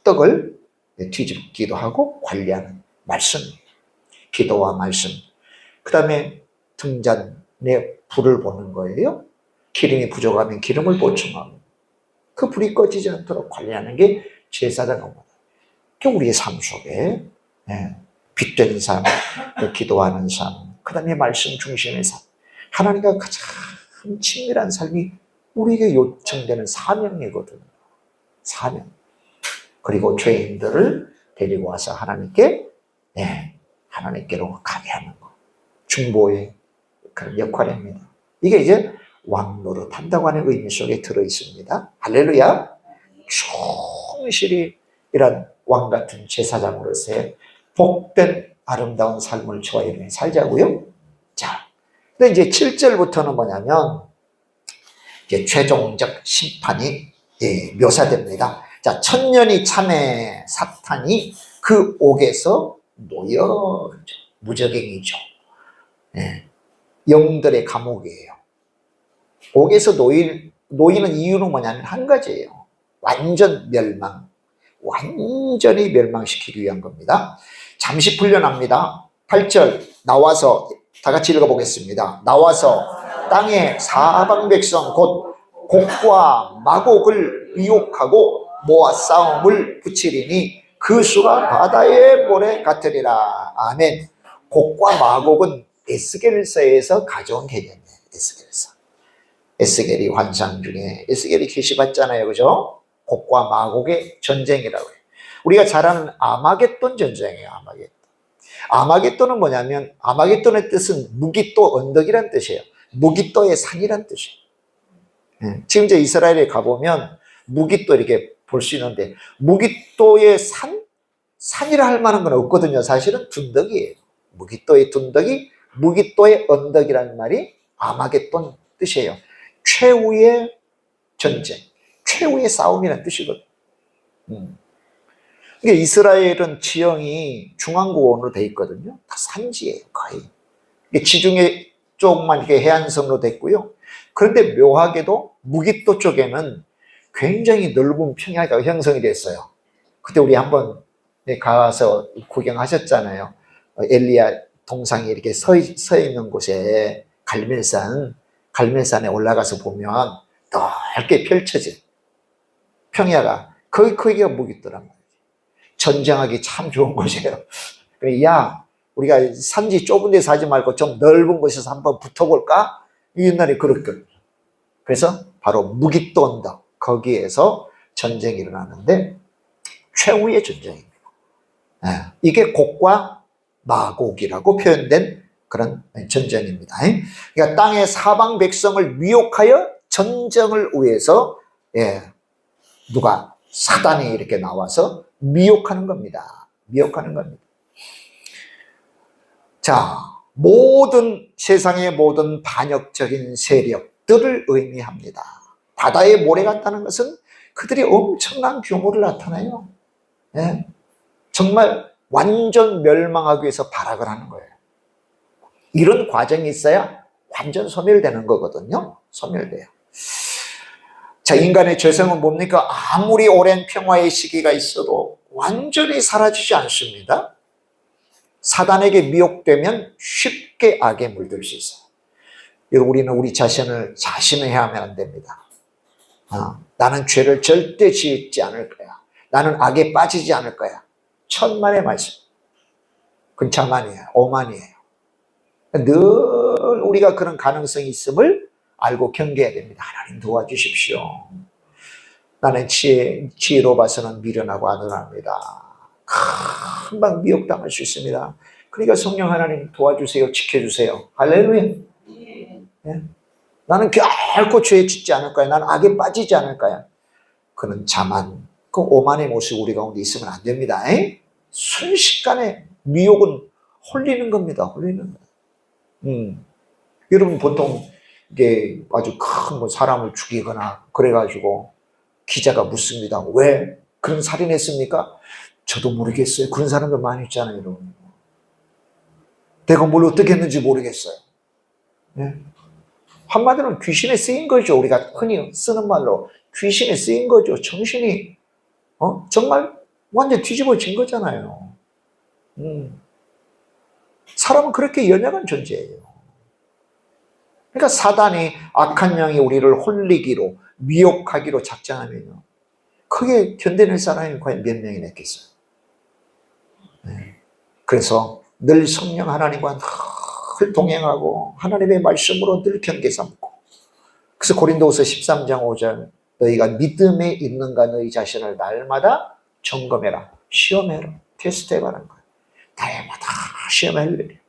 떡을 뒤집기도 하고 관리하는 말씀이에요. 기도와 말씀. 그 다음에 등잔에 불을 보는 거예요. 기름이 부족하면 기름을 보충하고 그 불이 꺼지지 않도록 관리하는 게 제사장 업무다. 우리의 삶 속에 빛된 삶, 기도하는 삶, 그 다음에 말씀 중심의 삶, 하나님과 가장 친밀한 삶이 우리에게 요청되는 사명이거든요. 사명. 그리고 죄인들을 데리고 와서 하나님께로 가게 하는 것. 중보의 그런 역할입니다. 이게 이제 왕노릇 한다고 하는 의미 속에 들어있습니다. 할렐루야. 충실히 이런 왕 같은 제사장으로서의 복된 아름다운 삶을 저와 여러분이 살자고요. 자, 근데 이제 7절부터는 뭐냐면 이제 최종적 심판이 묘사됩니다. 자, 천년이 참에 사탄이 그 옥에서 놓여 무적행이죠. 영들의 감옥이에요. 옥에서 놓이는 이유는 뭐냐면 한 가지예요. 완전 멸망. 완전히 멸망시키기 위한 겁니다. 잠시 풀려납니다. 8절 나와서 다 같이 읽어보겠습니다. 나와서 땅의 사방 백성 곧 곡과 마곡을 미혹하고 모아 싸움을 붙이리니 그 수가 바다의 모래 같으리라. 아멘. 곡과 마곡은 에스겔서에서 가져온 개념이에요. 에스겔서. 에스겔이 환상 중에 에스겔이 계시받잖아요. 그죠? 곡과 마곡의 전쟁이라고 해요. 우리가 잘 아는 아마겟돈 전쟁이에요. 아마겟돈은 뭐냐면 아마겟돈의 뜻은 무기또 언덕이란 뜻이에요. 무기또의 산이란 뜻이에요. 지금 이제 이스라엘에 가보면 무기또 이렇게 볼 수 있는데 무기또의 산이라 할 만한 건 없거든요. 사실은 둔덕이에요. 무기또의 둔덕이 무기또의 언덕이라는 말이 아마겟돈 뜻이에요. 최후의 전쟁, 최후의 싸움이라는 뜻이거든요. 그러니까 이스라엘은 지형이 중앙고원으로 되어 있거든요. 다 산지예요, 거의. 지중해 쪽만 이렇게 해안선으로 돼 있고요. 그런데 묘하게도 무기또 쪽에는 굉장히 넓은 평야가 형성이 됐어요. 그때 우리 한번 가서 구경하셨잖아요. 엘리야 동상이 이렇게 서 있는 곳에 갈멜산에 올라가서 보면 넓게 펼쳐진 평야가 거기가 무기더란 말이에요. 전쟁하기 참 좋은 곳이에요. 그래, 야, 우리가 산지 좁은 데서 하지 말고 좀 넓은 곳에서 한번 붙어볼까? 옛날에 그렇거든요. 그래서 바로 무기또 언덕, 거기에서 전쟁이 일어나는데 최후의 전쟁입니다. 이게 곡과 마곡이라고 표현된 그런 전쟁입니다. 그러니까 땅의 사방 백성을 미혹하여 전쟁을 위해서 누가 사단이 이렇게 나와서 미혹하는 겁니다. 미혹하는 겁니다. 자, 세상의 모든 반역적인 세력들을 의미합니다. 바다에 모래 같다는 것은 그들이 엄청난 규모를 나타내요. 정말 완전 멸망하기 위해서 발악을 하는 거예요. 이런 과정이 있어야 완전 소멸되는 거거든요. 소멸돼요. 자, 인간의 죄성은 뭡니까? 아무리 오랜 평화의 시기가 있어도 완전히 사라지지 않습니다. 사단에게 미혹되면 쉽게 악에 물들 수 있어요. 우리는 우리 자신을 자신해하면 안 됩니다. 나는 죄를 절대 짓지 않을 거야. 나는 악에 빠지지 않을 거야. 천만의 말씀. 그건 자만이에요. 오만이에요. 늘 우리가 그런 가능성이 있음을 알고 경계해야 됩니다. 하나님 도와주십시오. 나는 지혜로 봐서는 미련하고 안온합니다. 금방 미혹당할 수 있습니다. 그러니까 성령 하나님 도와주세요. 지켜주세요. 할렐루야. 나는 결코 죄에 짓지 않을 거야. 나는 악에 빠지지 않을 거야. 그는 자만, 그 오만의 모습 우리 가운데 있으면 안 됩니다. 순식간에 미혹은 홀리는 겁니다. 홀리는 거예요. 여러분 보통 이게 아주 큰 사람을 죽이거나 그래가지고 기자가 묻습니다. 왜 그런 살인했습니까? 저도 모르겠어요. 그런 사람들 많이 있잖아요, 여러분. 내가 뭘 어떻게 했는지 모르겠어요. 한마디로는 귀신에 쓰인 거죠. 우리가 흔히 쓰는 말로 귀신에 쓰인 거죠. 정신이 정말 완전 뒤집어진 거잖아요. 사람은 그렇게 연약한 존재예요. 그러니까 사단이 악한 영이 우리를 홀리기로 미혹하기로 작정하면요, 크게 견뎌낼 사람이 과연 몇 명이나 있겠어요. 그래서 늘 성령 하나님과 늘 동행하고 하나님의 말씀으로 늘 경계 삼고, 그래서 고린도후서 13장 5절 너희가 믿음에 있는가 너희 자신을 날마다 점검해라, 시험해라, 테스트해봐라는 거예요. 날마다 시험할 일이에요.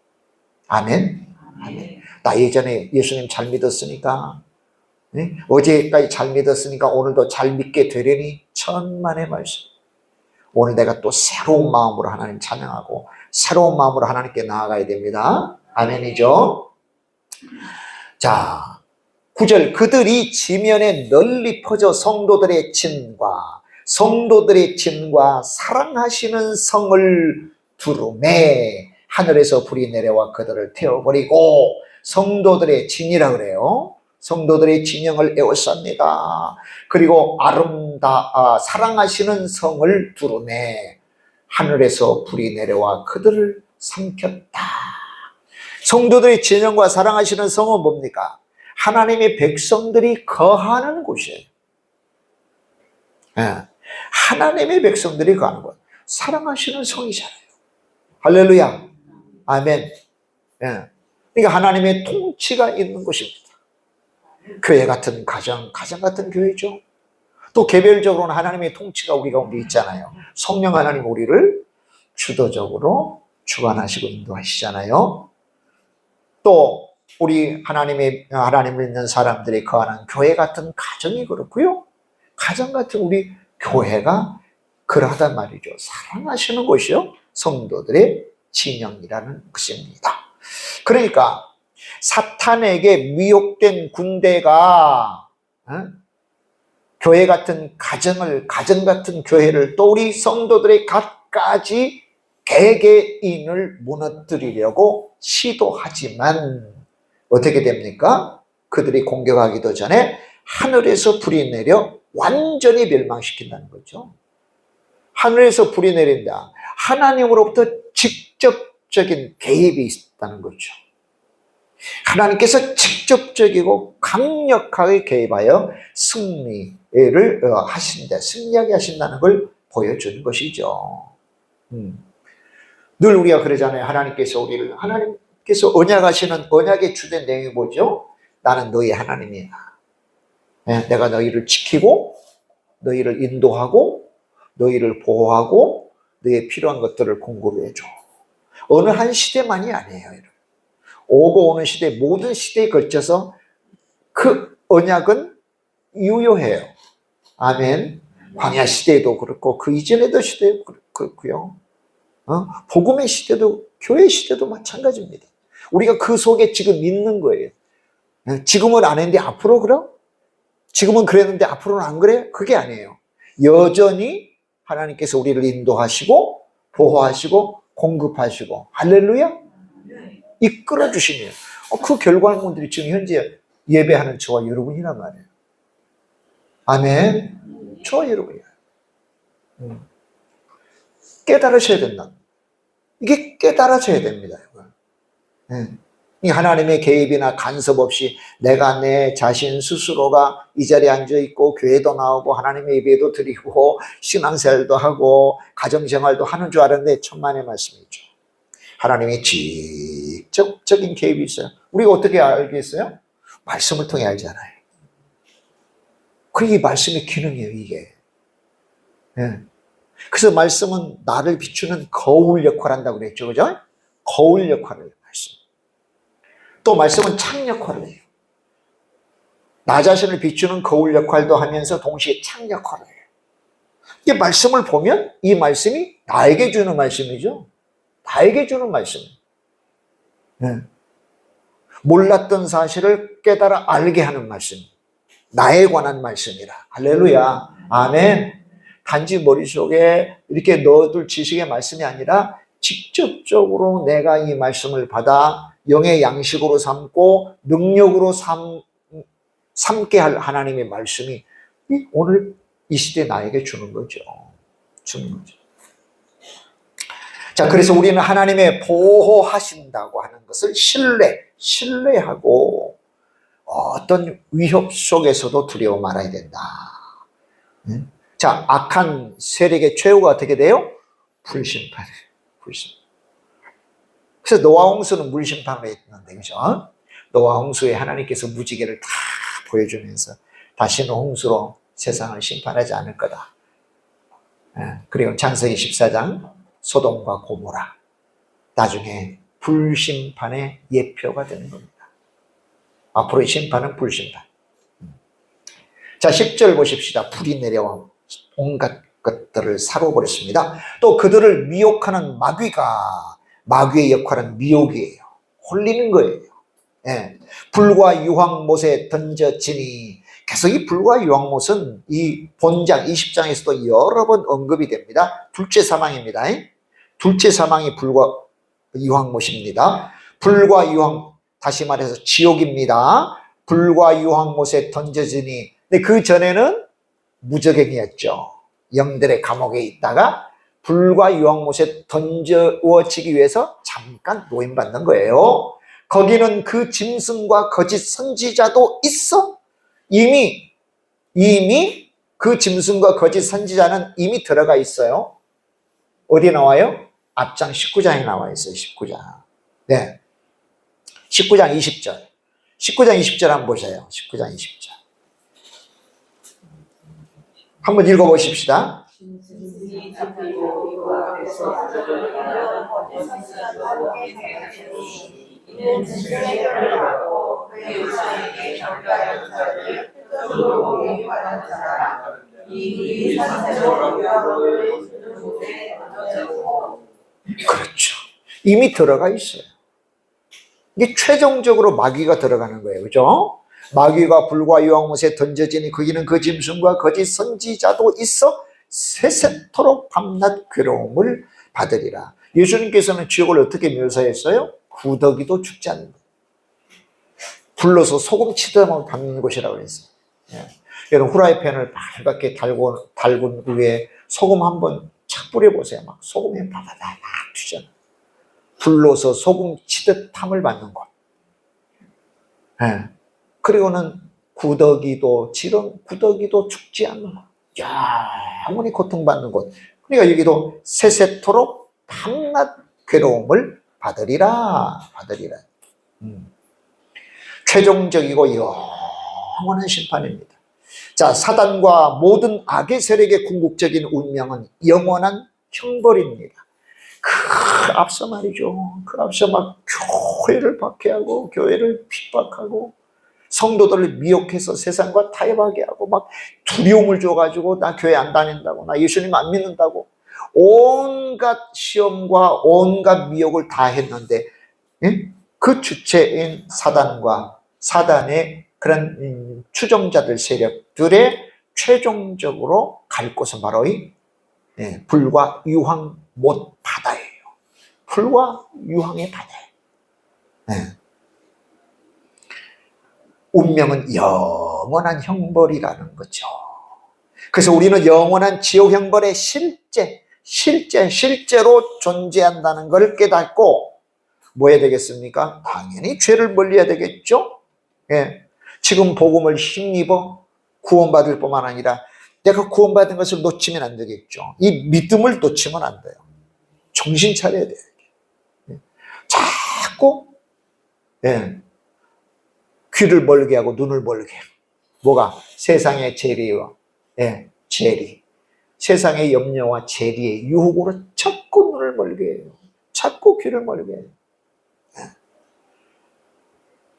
아멘. 아멘. 나 예전에 예수님 잘 믿었으니까, 어제까지 잘 믿었으니까 오늘도 잘 믿게 되려니 천만의 말씀. 오늘 내가 또 새로운 마음으로 하나님 찬양하고 새로운 마음으로 하나님께 나아가야 됩니다. 아멘이죠. 자, 9절 그들이 지면에 널리 퍼져 성도들의 진과 사랑하시는 성을 두루매 하늘에서 불이 내려와 그들을 태워버리고, 성도들의 진이라 그래요. 성도들의 진영을 에워쌉니다. 그리고 사랑하시는 성을 두루매 하늘에서 불이 내려와 그들을 삼켰다. 성도들의 진영과 사랑하시는 성은 뭡니까? 하나님의 백성들이 거하는 곳이에요. 하나님의 백성들이 거하는 곳. 사랑하시는 성이잖아요. 할렐루야. 아멘. 그러니까 하나님의 통치가 있는 곳입니다. 교회 같은 가정 같은 교회죠. 또 개별적으로는 하나님의 통치가 우리 가운데 있잖아요. 성령 하나님 우리를 주도적으로 주관하시고 인도하시잖아요. 또 우리 하나님을 믿는 사람들이 거하는 교회 같은 가정이 그렇고요. 가정 같은 우리 교회가 그러하단 말이죠. 사랑하시는 곳이요, 성도들의 진영이라는 것입니다. 그러니까 사탄에게 미혹된 군대가 교회 같은 가정 같은 교회를, 또 우리 성도들의 갖가지 개개인을 무너뜨리려고 시도하지만 어떻게 됩니까? 그들이 공격하기도 전에 하늘에서 불이 내려 완전히 멸망시킨다는 거죠. 하늘에서 불이 내린다. 하나님으로부터 직접적인 개입이 있다는 거죠. 하나님께서 직접적이고 강력하게 개입하여 승리를 하신다, 승리하게 하신다는 걸 보여주는 것이죠. 늘 우리가 그러잖아요. 하나님께서 언약하시는 언약의 주된 내용이 뭐죠? 나는 너희 하나님이야. 내가 너희를 지키고 너희를 인도하고 너희를 보호하고 너희의 필요한 것들을 공급해줘. 어느 한 시대만이 아니에요. 오고 오는 시대, 모든 시대에 걸쳐서 그 언약은 유효해요. 아멘. 광야 시대에도 그렇고 그 이전에도 시대도 그렇고요. 복음의 시대도, 교회 시대도 마찬가지입니다. 우리가 그 속에 지금 있는 거예요. 지금은 안 했는데 앞으로 그럼? 지금은 그랬는데 앞으로는 안 그래? 그게 아니에요. 여전히 하나님께서 우리를 인도하시고 보호하시고 공급하시고 할렐루야? 이끌어 주시네요. 그 결과물들이 지금 현재 예배하는 저와 여러분이란 말이에요. 아멘. 저와 여러분이에요. 깨달으셔야 된다. 이게 깨달아져야 됩니다. 이 하나님의 개입이나 간섭 없이 내가 내 자신 스스로가 이 자리에 앉아있고 교회도 나오고 하나님의 예배도 드리고 신앙생활도 하고 가정생활도 하는 줄 알았는데 천만의 말씀이죠. 하나님의 직접적인 개입이 있어요. 우리가 어떻게 알겠어요? 말씀을 통해 알잖아요. 그게 말씀의 기능이에요, 이게. 그래서 말씀은 나를 비추는 거울 역할을 한다고 그랬죠, 그죠? 거울 역할을 해요, 말씀. 또 말씀은 창 역할을 해요. 나 자신을 비추는 거울 역할도 하면서 동시에 창 역할을 해요. 이 말씀을 보면 이 말씀이 나에게 주는 말씀이죠. 나에게 주는 말씀. 몰랐던 사실을 깨달아 알게 하는 말씀. 나에 관한 말씀이라. 할렐루야. 아멘. 단지 머릿속에 이렇게 넣어둘 지식의 말씀이 아니라 직접적으로 내가 이 말씀을 받아 영의 양식으로 삼고 능력으로 삼게 할 하나님의 말씀이 오늘 이 시대 나에게 주는 거죠. 주는 거죠. 자, 그래서 우리는 하나님의 보호하신다고 하는 것을 신뢰하고 어떤 위협 속에서도 두려워 말아야 된다. 자, 악한 세력의 최후가 어떻게 돼요? 불심판이에요. 불심판. 그래서 노아 홍수는 물심판으로 했는데, 그죠? 노아 홍수에 하나님께서 무지개를 다 보여주면서 다시는 홍수로 세상을 심판하지 않을 거다. 그리고 창세기 14장 소돔과 고모라, 나중에 불심판의 예표가 되는 겁니다. 앞으로의 심판은 불심판. 자, 10절 보십시다. 불이 내려와 온갖 것들을 사로버렸습니다. 또 그들을 미혹하는 마귀의 역할은 미혹이에요. 홀리는 거예요. 불과 유황못에 던져지니, 계속 이 불과 유황못은 이 본장 20장에서도 여러 번 언급이 됩니다. 둘째 사망입니다. 둘째 사망이 불과 유황못입니다. 불과 유황, 다시 말해서 지옥입니다. 불과 유황못에 던져지니, 근데 그 전에는 무저갱이였죠. 영들의 감옥에 있다가 불과 유황못에 던져지기 위해서 잠깐 노임받는 거예요. 거기는 그 짐승과 거짓 선지자도 있어. 이미 그 짐승과 거짓 선지자는 이미 들어가 있어요. 어디 나와요? 앞장 19장에 나와 있어요. 19장. 네. 19장 20절. 19장 20절 한번 보세요. 19장 20절. 한번 읽어보십시다. 그렇죠. 이미 들어가 있어요. 이게 최종적으로 마귀가 들어가는 거예요. 그죠? 마귀가 불과 유황못에 던져지니 거기는 그 짐승과 거짓 선지자도 있어 세세토록 밤낮 괴로움을 받으리라. 예수님께서는 지옥을 어떻게 묘사했어요? 구더기도 죽지 않는 것. 불러서 소금 치듯하면 받는 곳이라고 했어요. 여러분, 후라이팬을 밝게 달군 후에 소금 한번 착 뿌려보세요. 막 소금이 바바바 막 튀잖아. 불로서 소금 치듯 탐을 받는 곳. 예. 그리고는 구더기도 죽지 않는 곳. 영원히 고통받는 곳. 그러니까 여기도 세세토록 밤낮 괴로움을 받으리라. 최종적이고 영원한 심판입니다. 자, 사단과 모든 악의 세력의 궁극적인 운명은 영원한 형벌입니다. 앞서 말이죠. 앞서 막 교회를 박해하고 교회를 핍박하고 성도들을 미혹해서 세상과 타협하게 하고 막 두려움을 줘가지고 나 교회 안 다닌다고, 나 예수님 안 믿는다고 온갖 시험과 온갖 미혹을 다 했는데, 그 주체인 사단과 사단의 그런 추종자들 세력들의 최종적으로 갈 곳은 바로 이 불과 유황 못 바다예요. 불과 유황의 바다예요. 운명은 영원한 형벌이라는 거죠. 그래서 우리는 영원한 지옥 형벌의 실제로 존재한다는 걸 깨닫고 뭐 해야 되겠습니까? 당연히 죄를 멀리해야 되겠죠. 지금 복음을 힘입어 구원받을 뿐만 아니라 내가 구원받은 것을 놓치면 안 되겠죠. 이 믿음을 놓치면 안 돼요. 정신 차려야 돼요. 자꾸 귀를 멀게 하고 눈을 멀게 하고 뭐가? 세상의 재리와 재리, 세상의 염려와 재리의 유혹으로 자꾸 눈을 멀게 해요. 자꾸 귀를 멀게 해요.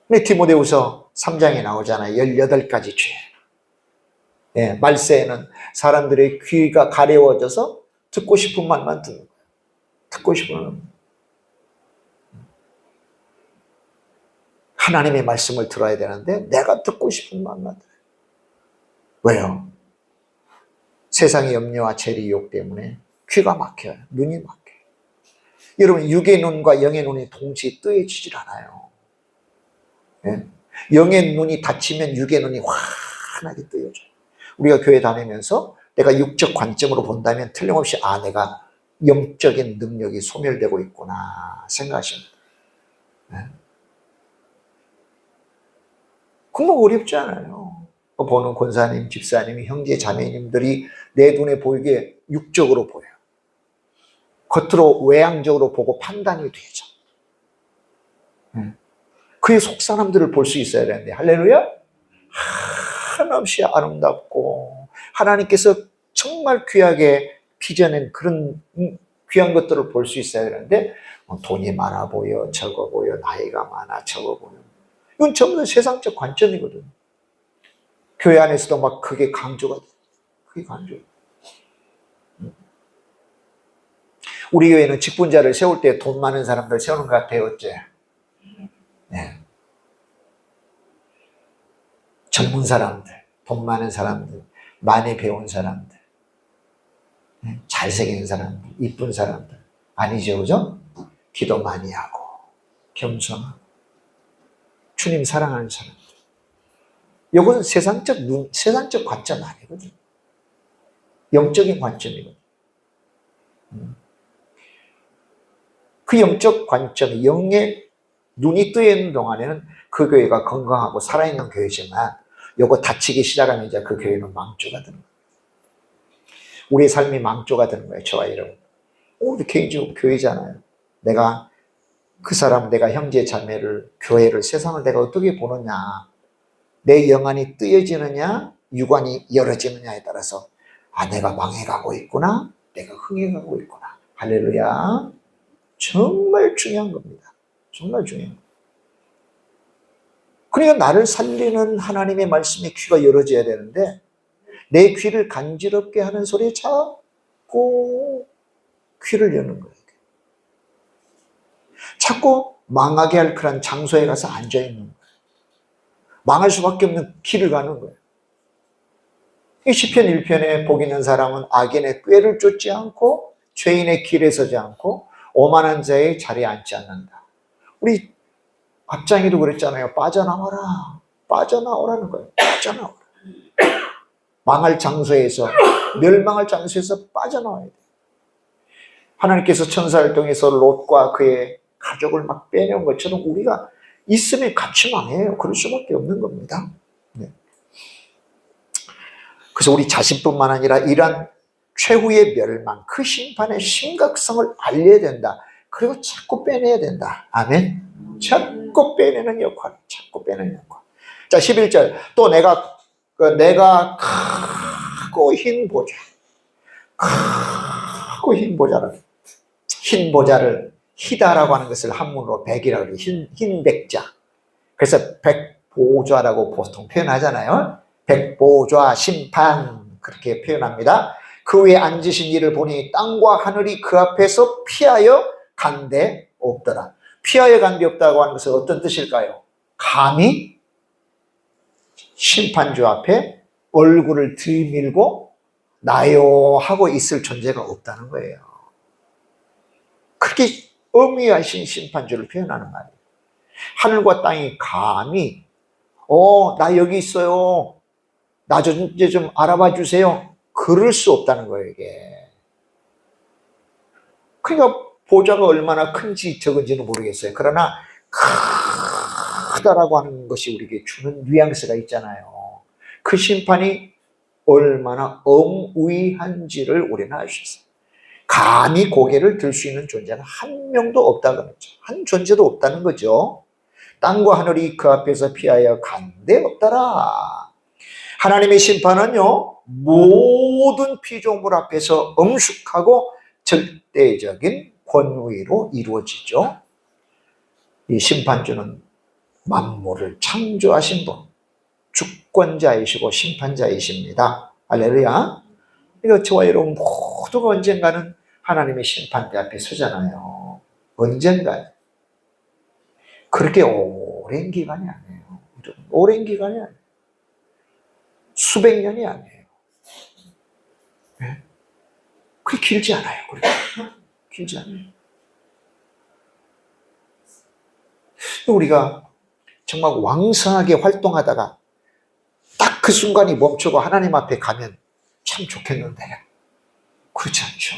근데 디모데후서 3장에 나오잖아요. 18가지 죄. 말세에는 사람들의 귀가 가려워져서 듣고 싶은 말만 듣는 거예요. 듣고 싶은 말만. 하나님의 말씀을 들어야 되는데 내가 듣고 싶은 말만 들어요. 왜요? 세상의 염려와 재리 유혹 때문에 귀가 막혀요. 눈이 막혀요. 여러분, 육의 눈과 영의 눈이 동시에 뜨여지질 않아요. 영의 눈이 닫히면 육의 눈이 환하게 뜨여져요. 우리가 교회 다니면서 내가 육적 관점으로 본다면 틀림없이 내가 영적인 능력이 소멸되고 있구나 생각하십니다. 그건 어렵지 않아요. 보는 권사님, 집사님, 형제, 자매님들이 내 눈에 보이게 육적으로 보여요. 겉으로 외향적으로 보고 판단이 되죠. 그의 속 사람들을 볼 수 있어야 되는데, 할렐루야? 한없이 아름답고 하나님께서 정말 귀하게 빚어낸 그런 귀한 것들을 볼 수 있어야 되는데, 돈이 많아 보여, 적어 보여, 나이가 많아, 적어 보여. 이건 전부 다 세상적 관점이거든. 교회 안에서도 막 그게 강조가 돼. 그게 강조. 우리 교회는 직분자를 세울 때 돈 많은 사람들 세우는 것 같아요. 어째? 젊은 사람들, 돈 많은 사람들, 많이 배운 사람들, 잘생긴 사람들, 이쁜 사람들. 아니죠, 그죠? 기도 많이 하고, 겸손하고, 주님 사랑하는 사람들. 이건 세상적 관점 아니거든. 영적인 관점이거든. 그 영적 관점이 영의 눈이 뜨여 있는 동안에는 그 교회가 건강하고 살아있는 교회지만 요거 다치기 시작하면 이제 그 교회는 망조가 되는 거예요. 우리의 삶이 망조가 되는 거예요. 저와 여러분. 우리 개인적으로 교회잖아요. 내가 그 사람, 내가 형제 자매를, 교회를, 세상을 내가 어떻게 보느냐, 내 영안이 뜨여지느냐, 유관이 열어지느냐에 따라서 내가 망해가고 있구나, 내가 흥해가고 있구나. 할렐루야. 정말 중요한 겁니다. 정말 중요한 겁니다. 그러니까 나를 살리는 하나님의 말씀에 귀가 열어져야 되는데 내 귀를 간지럽게 하는 소리에 자꾸 귀를 여는 거예요. 자꾸 망하게 할 그런 장소에 가서 앉아있는 거예요. 망할 수밖에 없는 길을 가는 거예요. 이 시편 1편에 복 있는 사람은 악인의 꾀를 쫓지 않고 죄인의 길에 서지 않고 오만한 자의 자리에 앉지 않는다. 우리 앞장에도 그랬잖아요. 빠져나와라. 빠져나오라는 거예요. 빠져나오라. 망할 장소에서, 멸망할 장소에서 빠져나와야 돼요. 하나님께서 천사를 통해서 롯과 그의 가족을 막 빼내온 것처럼 우리가 있으면 같이 망해요. 그럴 수밖에 없는 겁니다. 네. 그래서 우리 자신뿐만 아니라 이러한 최후의 멸망, 그 심판의 심각성을 알려야 된다. 그리고 자꾸 빼내야 된다. 아멘. 자꾸 빼내는 역할, 자꾸 빼내는 역할. 자, 11절. 또 내가 크고 흰 보좌, 크고 흰 보좌를 희다라고 하는 것을 한문으로 백이라고 해요. 흰 백자. 그래서 백보좌라고 보통 표현하잖아요. 백보좌, 심판, 그렇게 표현합니다. 그 위에 앉으신 이를 보니 땅과 하늘이 그 앞에서 피하여 간데 없더라. 피하여 간데 없다고 하는 것은 어떤 뜻일까요? 감히 심판주 앞에 얼굴을 들밀고 나요 하고 있을 존재가 없다는 거예요. 그렇게 엄위하신 심판주를 표현하는 말이에요. 하늘과 땅이 감히 나 여기 있어요. 나 이제 좀 알아봐 주세요. 그럴 수 없다는 거예요, 이게. 그러니까 보좌가 얼마나 큰지 적은지는 모르겠어요. 그러나 크다라고 하는 것이 우리에게 주는 뉘앙스가 있잖아요. 그 심판이 얼마나 엄위한지를 우리는 알 수 있어요. 감히 고개를 들 수 있는 존재는 한 명도 없다는 거죠. 한 존재도 없다는 거죠. 땅과 하늘이 그 앞에서 피하여 간데 없더라. 하나님의 심판은요, 모든 피조물 앞에서 엄숙하고 절대적인 권위로 이루어지죠. 이 심판주는 만물을 창조하신 분, 주권자이시고 심판자이십니다. 할렐루야. 그러니까 저와 여러분 모두가 언젠가는 하나님의 심판대 앞에 서잖아요. 언젠가. 그렇게 오랜 기간이 아니에요. 오랜 기간이 아니에요. 수백 년이 아니에요. 네? 그렇게 길지 않아요. 그렇게 길지 않아요. 우리가 정말 왕성하게 활동하다가 딱 그 순간이 멈추고 하나님 앞에 가면 참 좋겠는데 그렇지 않죠.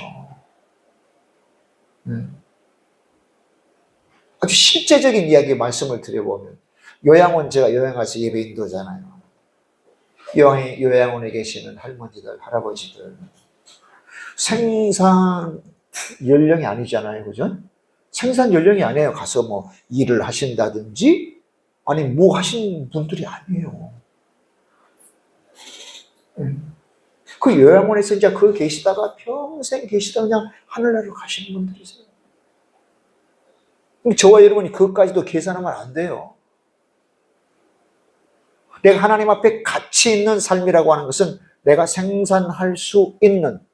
아주 실제적인 이야기 말씀을 드려보면 요양원, 제가 요양 가서 예배 인도잖아요. 요양원에 계시는 할머니들, 할아버지들 생산 연령이 아니잖아요. 그죠? 생산 연령이 아니에요. 가서 뭐 일을 하신다든지 아니 뭐 하신 분들이 아니에요. 그 요양원에서 이제 그 계시다가 평생 계시다가 그냥 하늘나라로 가시는 분들이세요. 저와 여러분이 그것까지도 계산하면 안 돼요. 내가 하나님 앞에 가치 있는 삶이라고 하는 것은 내가 생산할 수 있는,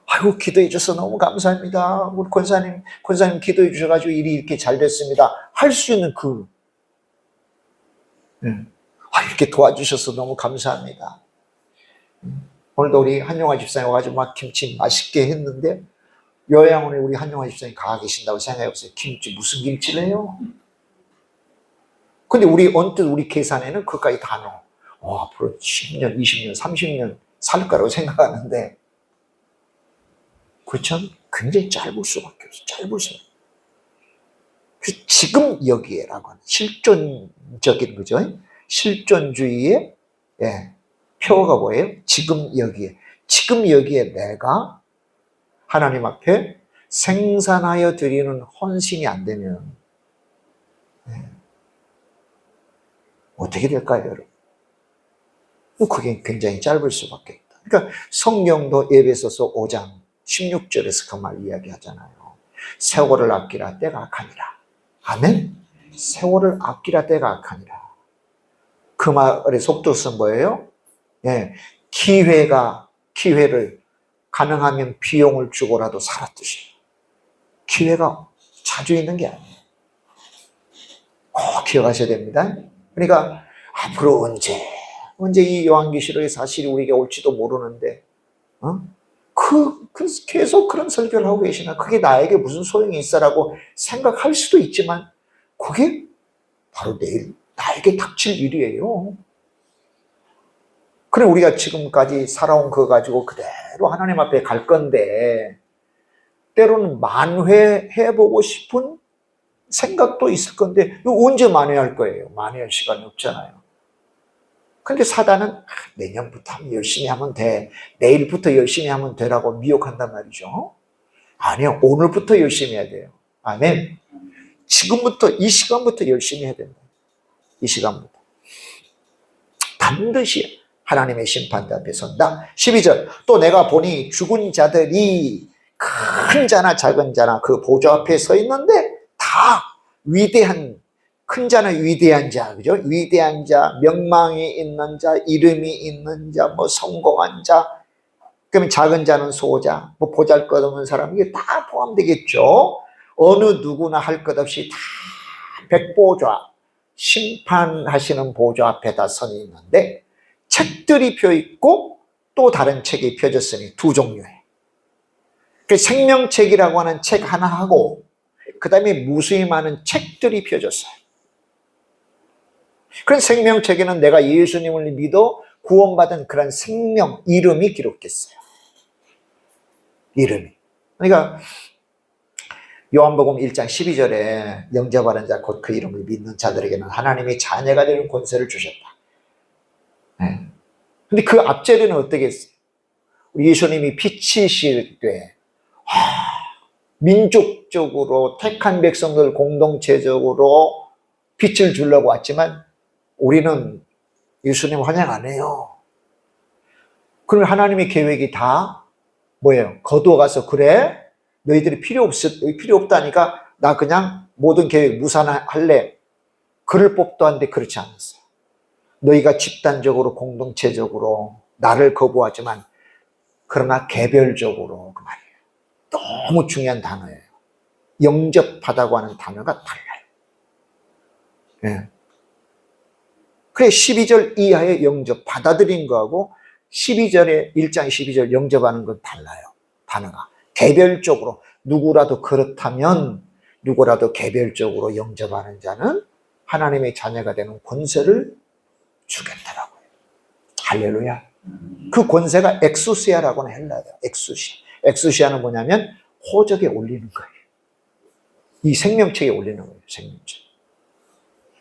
아이고 기도해 주셔서 너무 감사합니다. 우리 권사님 기도해 주셔가지고 일이 이렇게 잘 됐습니다. 할 수 있는 이렇게 도와주셔서 너무 감사합니다. 오늘도 우리 한용화 집사님 와가지고 막 김치 맛있게 했는데 요양원에 우리 한용화 집사님 가 계신다고 생각해보세요. 김치 무슨 김치를 해요? 근데 언뜻 우리 계산에는 그것까지 다 넣어. 앞으로 10년, 20년, 30년 살 거라고 생각하는데 그렇죠? 굉장히 짧을 수밖에 없어. 짧을 수밖에 없어. 그래서 지금 여기에라고 하는 실존적인 거죠. 실존주의의 표어가 뭐예요? 지금 여기에. 지금 여기에 내가 하나님 앞에 생산하여 드리는 헌신이 안 되면 어떻게 될까요, 여러분? 그게 굉장히 짧을 수밖에 없다. 그러니까 성경도 에베소서 5장 16절에서 그 말 이야기하잖아요. 세월을 아끼라 때가 악하니라. 아멘? 세월을 아끼라 때가 악하니라. 그 말의 속뜻은 뭐예요? 기회를 가능하면 비용을 주고라도 살았듯이. 기회가 자주 있는 게 아니에요. 꼭 기억하셔야 됩니다. 그러니까 앞으로 언제 이 요한계시록의 사실이 우리에게 올지도 모르는데 계속 그런 설교를 하고 계시나 그게 나에게 무슨 소용이 있어라고 생각할 수도 있지만 그게 바로 내일 나에게 닥칠 일이에요. 그래 우리가 지금까지 살아온 거 가지고 그대로 하나님 앞에 갈 건데 때로는 만회해보고 싶은 생각도 있을 건데 이거 언제 만회할 거예요? 만회할 시간이 없잖아요. 근데 사단은 내년부터 열심히 하면 돼. 내일부터 열심히 하면 되라고 미혹한단 말이죠. 아니요. 오늘부터 열심히 해야 돼요. 아멘. 지금부터 이 시간부터 열심히 해야 된다. 이 시간부터. 반드시 하나님의 심판대 앞에 선다. 12절 또 내가 보니 죽은 자들이 큰 자나 작은 자나 그 보좌 앞에 서 있는데 다 위대한 큰 자는 위대한 자, 그죠? 위대한 자, 명망이 있는 자, 이름이 있는 자, 뭐 성공한 자. 그러면 작은 자는 소자, 뭐 보잘것없는 사람 이게 다 포함되겠죠. 어느 누구나 할 것 없이 다 백보좌, 심판하시는 보좌 앞에 다 서 있는데 책들이 펴 있고 또 다른 책이 펴졌으니 두 종류예요. 그 생명책이라고 하는 책 하나 하고 그 다음에 무수히 많은 책들이 펴졌어요. 그런 생명책에는 내가 예수님을 믿어 구원받은 그런 생명 이름이 기록됐어요. 이름이. 그러니까 요한복음 1장 12절에 영접하는 자 곧 그 이름을 믿는 자들에게는 하나님의 자녀가 되는 권세를 주셨다. 네. 근데 그 앞절에는 어떻게 했어요? 예수님이 빛이실 때 민족적으로 택한 백성들 공동체적으로 빛을 주려고 왔지만 우리는 예수님 환영 안 해요. 그러면 하나님의 계획이 다 뭐예요? 거두어가서 그래? 너희들이 필요 없다니까 나 그냥 모든 계획 무산할래. 그럴 법도 한데 그렇지 않았어요. 너희가 집단적으로 공동체적으로 나를 거부하지만 그러나 개별적으로 그 말이에요. 너무 중요한 단어예요. 영접하다고 하는 단어가 달라요. 예. 그래 12절 이하의 영접 받아들인 거하고 12절에 1장 12절 영접하는 건 달라요. 단어가 개별적으로 누구라도 그렇다면 누구라도 개별적으로 영접하는 자는 하나님의 자녀가 되는 권세를 주겠다라고요. 할렐루야. 그 권세가 엑수시아라고는 헬라어예요. 엑수시아. 엑수시아는 뭐냐면 호적에 올리는 거예요. 이 생명책에 올리는 거예요. 생명책.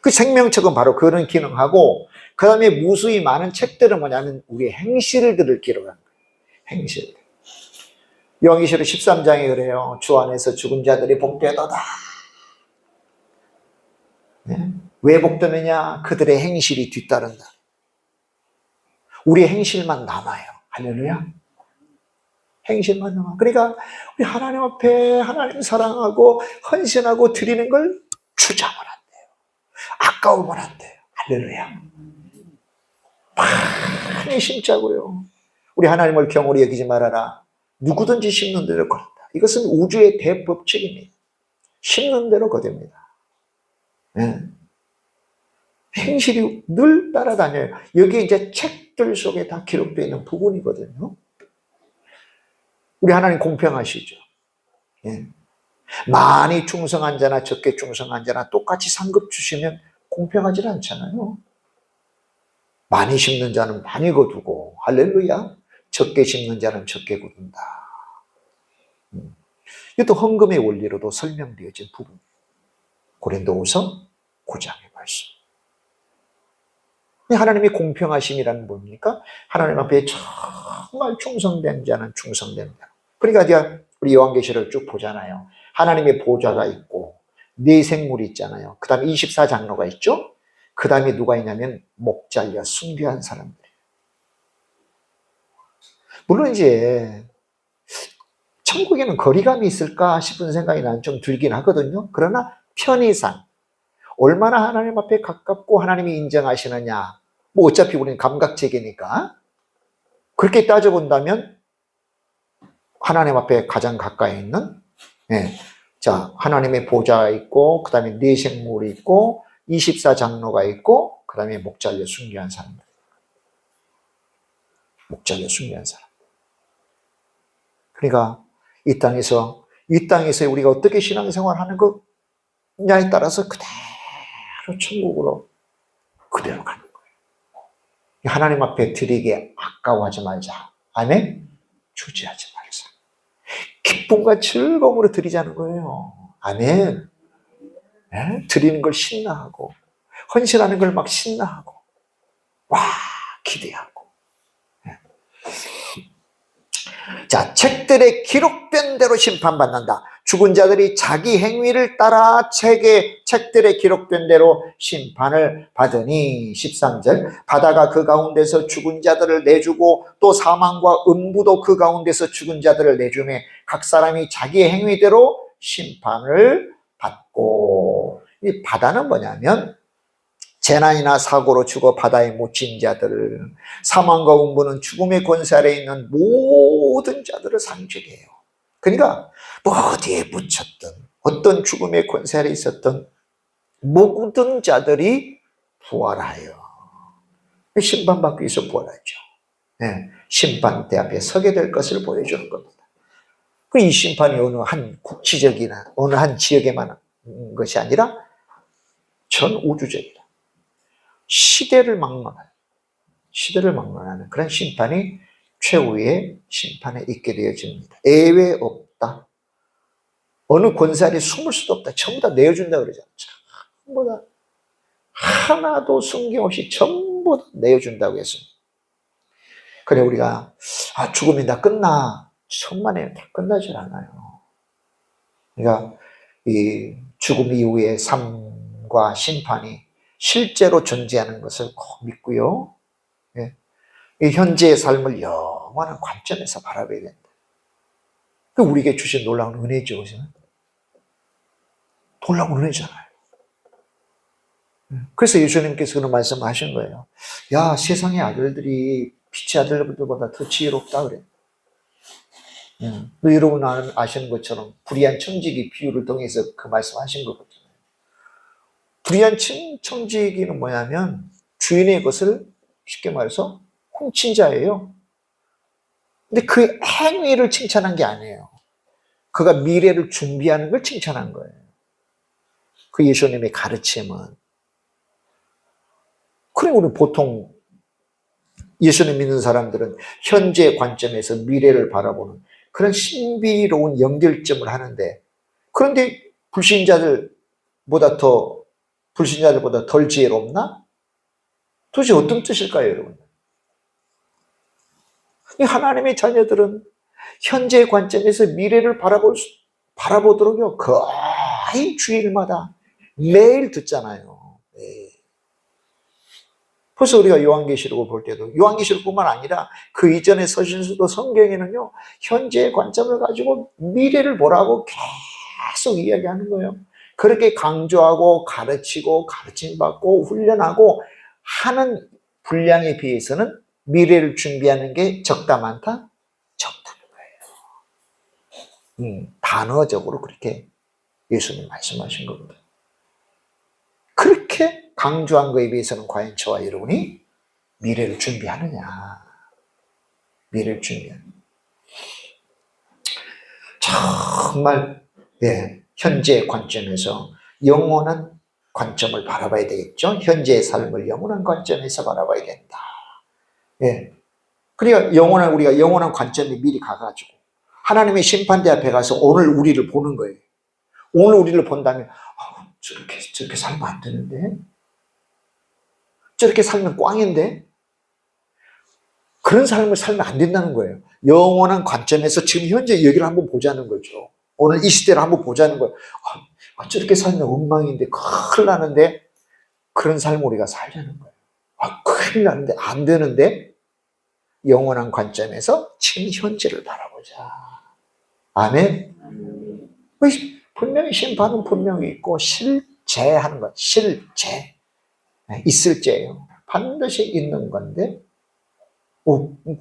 그 생명책은 바로 그런 기능하고 그 다음에 무수히 많은 책들은 뭐냐면 우리의 행실들을 기록한 거예요. 행실들. 요한계시록 13장에 그래요. 주 안에서 죽은 자들이 복되도다. 네? 왜 복되느냐? 그들의 행실이 뒤따른다. 우리의 행실만 남아요. 할렐루야. 행실만 남아. 그러니까 우리 하나님 앞에 하나님 사랑하고 헌신하고 드리는 걸 주장을 안 돼요. 아까우면 안 돼요. 할렐루야. 많이 심자고요. 우리 하나님을 경홀히 여기지 말아라. 누구든지 심는 대로 거둔다. 이것은 우주의 대법칙입니다. 심는 대로 거둡니다. 네. 행실이 늘 따라다녀요. 여기 이제 책들 속에 다 기록되어 있는 부분이거든요. 우리 하나님 공평하시죠. 예. 많이 충성한 자나 적게 충성한 자나 똑같이 상급 주시면 공평하지 않잖아요. 많이 심는 자는 많이 거두고 할렐루야. 적게 심는 자는 적게 거둔다. 이것도 헌금의 원리로도 설명되어진 부분. 고린도후서 9장의 말씀. 하나님의 공평하심이라는 뭡니까? 하나님 앞에 정말 충성된 자는 충성된 자. 그러니까 우리 요한계시를 쭉 보잖아요. 하나님의 보좌가 있고 네 생물이 있잖아요. 그 다음에 24장로가 있죠. 그 다음에 누가 있냐면 목자와 순교한 사람들이에요. 물론 이제 천국에는 거리감이 있을까 싶은 생각이 난 좀 들긴 하거든요. 그러나 편의상 얼마나 하나님 앞에 가깝고 하나님이 인정하시느냐. 뭐 어차피 우리는 감각체계니까. 그렇게 따져본다면 하나님 앞에 가장 가까이 있는 자 하나님의 보좌가 있고 그 다음에 네 생물이 있고 24장로가 있고 그 다음에 목자를 순교한 사람들. 목자를 순교한 사람. 그러니까 이 땅에서 우리가 어떻게 신앙생활하는 거냐에 따라서 그대로 천국으로 그대로 가는 거예요. 하나님 앞에 드리기에 아까워하지 말자. 아멘? 주지하지 말자. 기쁨과 즐거움으로 드리자는 거예요. 아멘. 예? 드리는 걸 신나하고 헌신하는 걸 막 신나하고 와 기대하고. 예. 자, 책들에 기록된 대로 심판받는다. 죽은 자들이 자기 행위를 따라 책들에 기록된 대로 심판을 받으니. 13절 바다가 그 가운데서 죽은 자들을 내주고 또 사망과 음부도 그 가운데서 죽은 자들을 내주매 각 사람이 자기의 행위대로 심판을 받고. 이 바다는 뭐냐면 재난이나 사고로 죽어 바다에 묻힌 자들을, 사망과 음부는 죽음의 권세 아래 있는 모든 자들을 상징해요. 그러니까 뭐 어디에 묻혔든 어떤 죽음의 권세 아래 있었던 모든 자들이 부활하여 심판받기 위해서 부활하죠. 네, 심판대 앞에 서게 될 것을 보여주는 겁니다. 이 심판이 어느 한 국지적이나 어느 한 지역에만 있는 것이 아니라 전 우주적이다. 시대를 막론하는 그런 심판이 최후의 심판에 있게 되어집니다. 예외 없다. 어느 권세 아래 숨을 수도 없다. 전부 다 내어준다 그러잖아요. 전부 다 하나도 숨김없이 전부 다 내어준다고 했습니다. 그래 우리가 죽음이 다 끝나. 천만에 다 끝나질 않아요. 그러니까 이 죽음 이후의 삶과 심판이 실제로 존재하는 것을 꼭 믿고요. 예. 이 현재의 삶을 영원한 관점에서 바라봐야 된다. 그 우리에게 주신 놀라운 은혜죠. 놀라운 은혜잖아요. 그래서 예수님께서 그런 말씀을 하신 거예요. 야, 세상의 아들들이 빛의 아들들보다 더 지혜롭다 그래. 여러분 아시는 것처럼 불의한 청지기 비유를 통해서 그 말씀하신 거거든요. 불의한 청지기는 뭐냐면 주인의 것을 쉽게 말해서 훔친 자예요. 근데 그 행위를 칭찬한 게 아니에요. 그가 미래를 준비하는 걸 칭찬한 거예요. 그 예수님의 가르침은. 그래 우리 보통 예수님 믿는 사람들은 현재 관점에서 미래를 바라보는 그런 신비로운 연결점을 하는데, 그런데 불신자들보다 덜 지혜롭나? 도대체 어떤 뜻일까요, 여러분? 이 하나님의 자녀들은 현재 관점에서 미래를 바라보도록요, 거의 주일마다 매일 듣잖아요. 그래서 우리가 요한계시록을 볼 때도 요한계시록뿐만 아니라 그 이전의 서신서도 성경에는요, 현재의 관점을 가지고 미래를 보라고 계속 이야기하는 거예요. 그렇게 강조하고 가르치고 가르침받고 훈련하고 하는 분량에 비해서는 미래를 준비하는 게 적다 많다? 적다는 거예요. 단어적으로 그렇게 예수님 말씀하신 겁니다. 그렇게 강조한 거에 비해서는 과연 저와 여러분이 미래를 준비하느냐. 미래를 준비하느냐. 정말 현재의 관점에서 영원한 관점을 바라봐야 되겠죠. 현재의 삶을 영원한 관점에서 바라봐야 된다. 그러니까 우리가 영원한 관점에 미리 가가지고 하나님의 심판대 앞에 가서 오늘 우리를 보는 거예요. 오늘 우리를 본다면 저렇게 살면 안 되는데, 저렇게 살면 꽝인데, 그런 삶을 살면 안 된다는 거예요. 영원한 관점에서 지금 현재 여기를 한번 보자는 거죠. 오늘 이 시대를 한번 보자는 거예요. 저렇게 살면 엉망인데, 큰일 나는데, 그런 삶을 우리가 살자는 거예요. 큰일 나는데, 안 되는데, 영원한 관점에서 지금 현재를 바라보자. 아멘. 분명히 심판은 분명히 있고, 실제하는 것, 실제. 있을 죄예요. 반드시 있는 건데,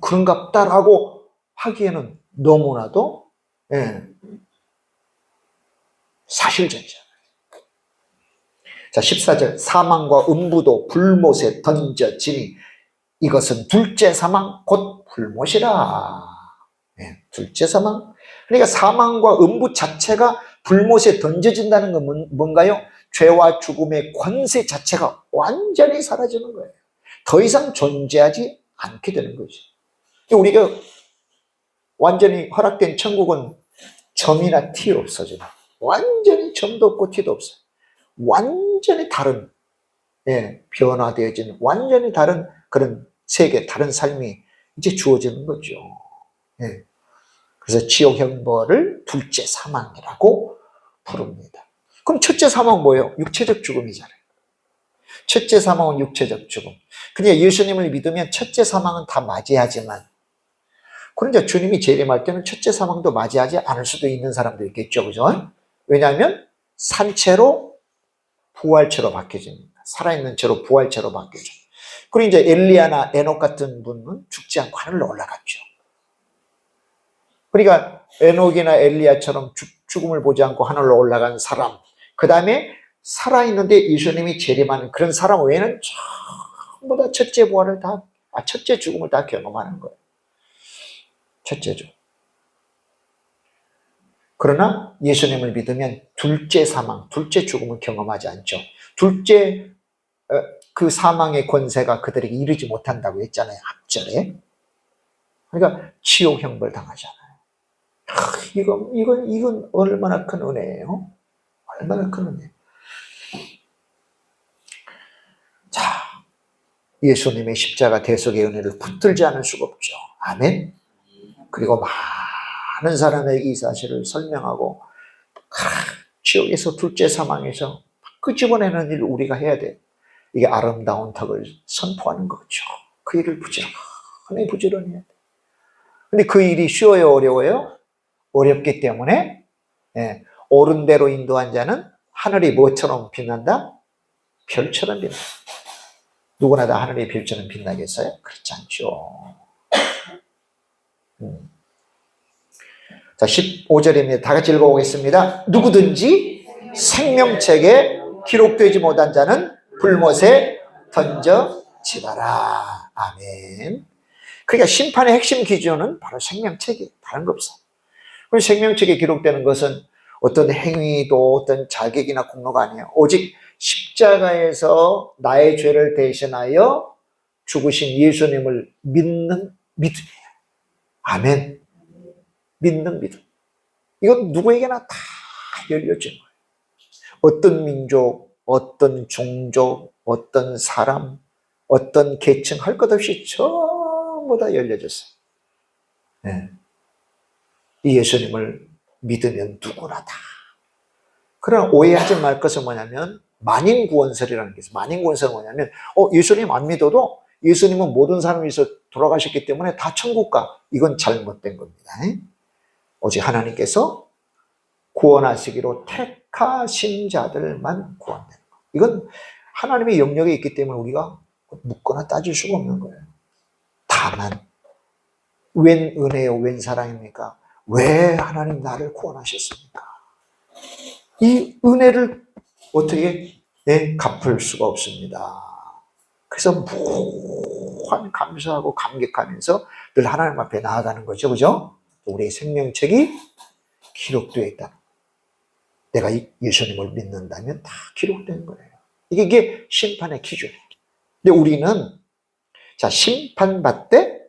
그런갑다라고 하기에는 너무나도, 사실전이잖아요. 자, 14절. 사망과 음부도 불못에 던져지니 이것은 둘째 사망 곧 불못이라. 둘째 사망. 그러니까 사망과 음부 자체가 불못에 던져진다는 건 뭔가요? 죄와 죽음의 권세 자체가 완전히 사라지는 거예요. 더 이상 존재하지 않게 되는 거죠. 우리가 완전히 허락된 천국은 점이나 티 없어지는, 완전히 점도 없고 티도 없어요. 완전히 다른, 변화되어지는 완전히 다른 그런 세계, 다른 삶이 이제 주어지는 거죠. 그래서 지옥 형벌을 둘째 사망이라고 부릅니다. 그럼 첫째 사망은 뭐예요? 육체적 죽음이잖아요. 첫째 사망은 육체적 죽음. 그러니까 예수님을 믿으면 첫째 사망은 다 맞이하지만, 그런데 주님이 재림할 때는 첫째 사망도 맞이하지 않을 수도 있는 사람도 있겠죠. 그죠? 왜냐하면 산채로 부활체로 바뀌어집니다. 살아있는 채로 부활체로 바뀌어져. 그리고 이제 엘리야나 에녹 같은 분은 죽지 않고 하늘로 올라갔죠. 그러니까 에녹이나 엘리야처럼 죽음을 보지 않고 하늘로 올라간 사람, 그 다음에 살아있는데 예수님이 재림하는 그런 사람 외에는 전부 다 첫째 부활을 첫째 죽음을 다 경험하는 거예요. 첫째죠. 그러나 예수님을 믿으면 둘째 사망, 둘째 죽음을 경험하지 않죠. 둘째 그 사망의 권세가 그들에게 이르지 못한다고 했잖아요. 앞절에. 그러니까 지옥 형벌 당하잖아요. 이건 얼마나 큰 은혜예요. 얼마나 큰 은혜. 자, 예수님의 십자가 대속의 은혜를 붙들지 않을 수가 없죠. 아멘. 그리고 많은 사람에게 이 사실을 설명하고 지옥에서 둘째 사망에서 끄집어내는 일을 우리가 해야 돼. 이게 아름다운 덕을 선포하는 거죠. 그 일을 부지런히 해야 돼. 근데 그 일이 쉬워요, 어려워요? 어렵기 때문에 옳은 대로 인도한 자는 하늘이 뭐처럼 빛난다? 별처럼 빛난다. 누구나 다 하늘의 별처럼 빛나겠어요? 그렇지 않죠. 자, 15절입니다. 다 같이 읽어보겠습니다. 누구든지 생명책에 기록되지 못한 자는 불못에 던져지더라. 아멘. 그러니까 심판의 핵심 기준은 바로 생명책이에요. 다른 거 없어요. 그리고 생명책에 기록되는 것은 어떤 행위도 어떤 자격이나 공로가 아니에요. 오직 십자가에서 나의 죄를 대신하여 죽으신 예수님을 믿는 믿음이에요. 아멘. 믿는 믿음. 이건 누구에게나 다 열려진 거예요. 어떤 민족, 어떤 종족, 어떤 사람, 어떤 계층 할 것 없이 전부 다 열려졌어요. 이 예수님을 믿으면 누구나 다. 그러나 오해하지 말 것은 뭐냐면 만인구원설이라는 게 있어요. 만인구원설은 뭐냐면 예수님 안 믿어도 예수님은 모든 사람이 있어 돌아가셨기 때문에 다 천국 가. 이건 잘못된 겁니다. 오직 하나님께서 구원하시기로 택하신 자들만 구원되는 거. 이건 하나님의 영역에 있기 때문에 우리가 묻거나 따질 수가 없는 거예요. 다만 웬 은혜요, 웬 사랑입니까? 왜 하나님 나를 구원하셨습니까? 이 은혜를 어떻게 갚을 수가 없습니다. 그래서 무한 감사하고 감격하면서 늘 하나님 앞에 나아가는 거죠. 그죠? 우리의 생명책이 기록되어 있다. 내가 예수님을 믿는다면 다 기록된 거예요. 이게 심판의 기준이에요. 근데 우리는 자, 심판받되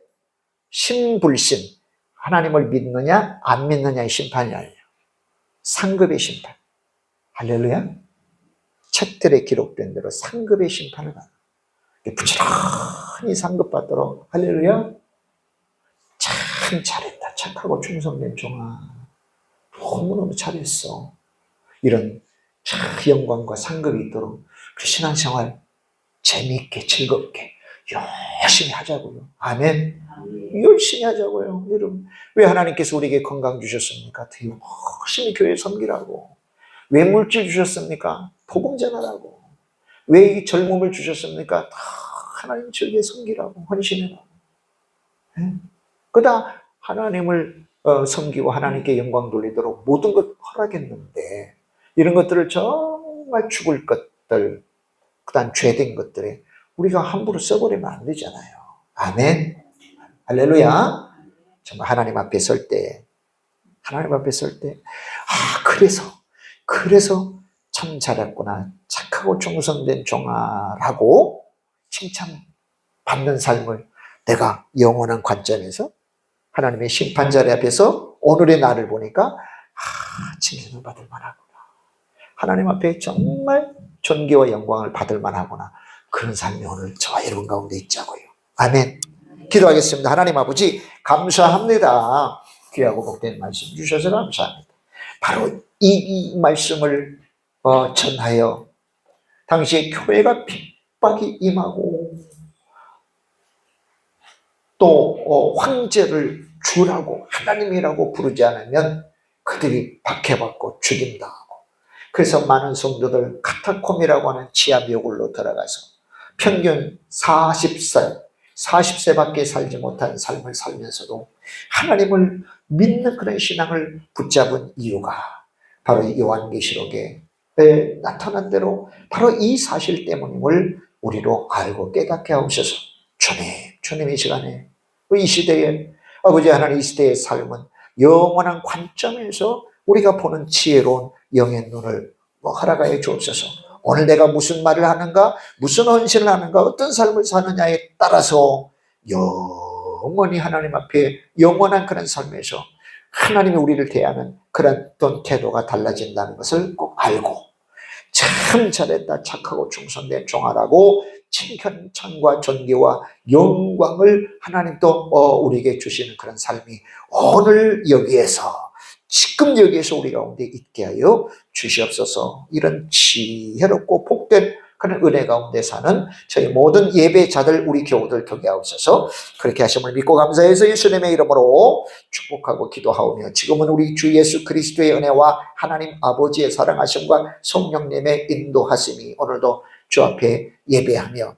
신불신, 하나님을 믿느냐 안 믿느냐의 심판이 아니에요. 상급의 심판. 할렐루야. 책들에 기록된 대로 상급의 심판을 받는 거예요. 부지런히 상급받도록. 할렐루야. 참 잘했다. 착하고 충성된 종아. 너무너무 잘했어. 이런 참 영광과 상급이 있도록 그 신앙생활 재미있게 즐겁게 열심히 하자고요. 아멘. 열심히 하자고요. 여러분, 왜 하나님께서 우리에게 건강 주셨습니까? 더 열심히 교회 섬기라고. 왜 물질 주셨습니까? 복음 전하라고. 왜 이 젊음을 주셨습니까? 다 하나님 즐겨 섬기라고, 헌신해라고. 그다 하나님을 섬기고 하나님께 영광 돌리도록 모든 것 허락했는데 이런 것들을 정말 죽을 것들, 그다음 죄된 것들에 우리가 함부로 써버리면 안 되잖아요. 아멘. 할렐루야. 정말 하나님 앞에 설 때, 그래서 참 잘했구나. 착하고 충성된 종아라고 칭찬받는 삶을 내가 영원한 관점에서 하나님의 심판자리 앞에서 오늘의 나를 보니까 칭찬을 받을 만하구나. 하나님 앞에 정말 존귀와 영광을 받을 만하구나. 그런 삶이 오늘 저와 여러분 가운데 있자고요. 아멘. 기도하겠습니다. 하나님 아버지 감사합니다. 귀하고 복된 말씀 주셔서 감사합니다. 바로 이 말씀을 전하여 당시에 교회가 핍박이 임하고 또 황제를 주라고 하나님이라고 부르지 않으면 그들이 박해받고 죽인다. 그래서 많은 성도들 카타콤이라고 하는 지하묘굴로 들어가서 평균 40세밖에 살지 못한 삶을 살면서도 하나님을 믿는 그런 신앙을 붙잡은 이유가 바로 요한계시록에 나타난 대로 바로 이 사실 때문임을 우리로 알고 깨닫게 하옵소서. 주님 이 시간에 이 시대에 아버지 하나님 이 시대의 삶은 영원한 관점에서 우리가 보는 지혜로운 영의 눈을 허락하여 주옵소서. 오늘 내가 무슨 말을 하는가, 무슨 헌신을 하는가, 어떤 삶을 사느냐에 따라서 영원히 하나님 앞에 영원한 그런 삶에서 하나님이 우리를 대하는 그런 어떤 태도가 달라진다는 것을 꼭 알고 참 잘했다, 착하고 충성된 종아라고 칭찬과 존귀와 영광을 하나님 또 우리에게 주시는 그런 삶이 오늘 여기에서 지금 여기에서 우리 가운데 있게 하여 주시옵소서. 이런 지혜롭고 복된 그런 은혜 가운데 사는 저희 모든 예배자들 우리 교우들 되게 하옵소서. 그렇게 하심을 믿고 감사해서 예수님의 이름으로 축복하고 기도하오며 지금은 우리 주 예수 그리스도의 은혜와 하나님 아버지의 사랑하심과 성령님의 인도하심이 오늘도 주 앞에 예배하며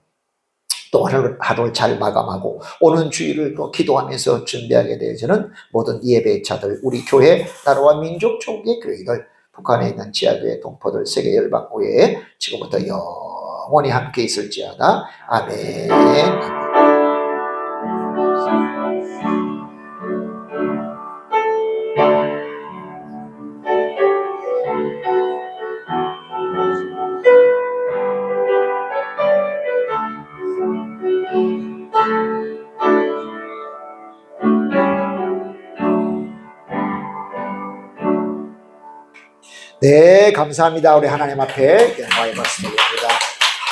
또 오늘 하루를 잘 마감하고 오는 주일을 또 기도하면서 준비하게 되어지는 모든 예배자들 우리 교회 나라와 민족 총계 교회들 북한에 있는 지하교회 동포들 세계 열방교회에 지금부터 영원히 함께 있을지어다. 아멘. 네, 감사합니다. 우리 하나님 앞에 영광의 박수 드립니다.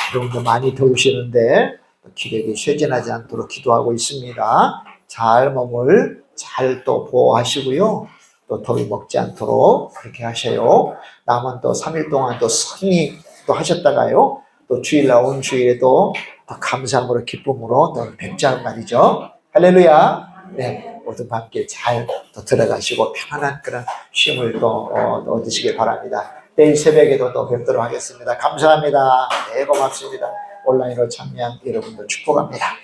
여러분들 많이 더우시는데 기력이 쇠진하지 않도록 기도하고 있습니다. 잘 몸을 잘 또 보호하시고요. 또 더위 먹지 않도록 그렇게 하셔요. 남은 또 3일 동안 또 선히 또 하셨다가요. 또 주일날 온 주일에 또 감사함으로 기쁨으로 또 뵙자 말이죠. 할렐루야. 네. 모든 함께 잘 또 들어가시고 편안한 그런 쉼을 또 얻으시길 바랍니다. 내일 새벽에도 또 뵙도록 하겠습니다. 감사합니다. 네, 고맙습니다. 온라인으로 참여한 여러분들 축복합니다.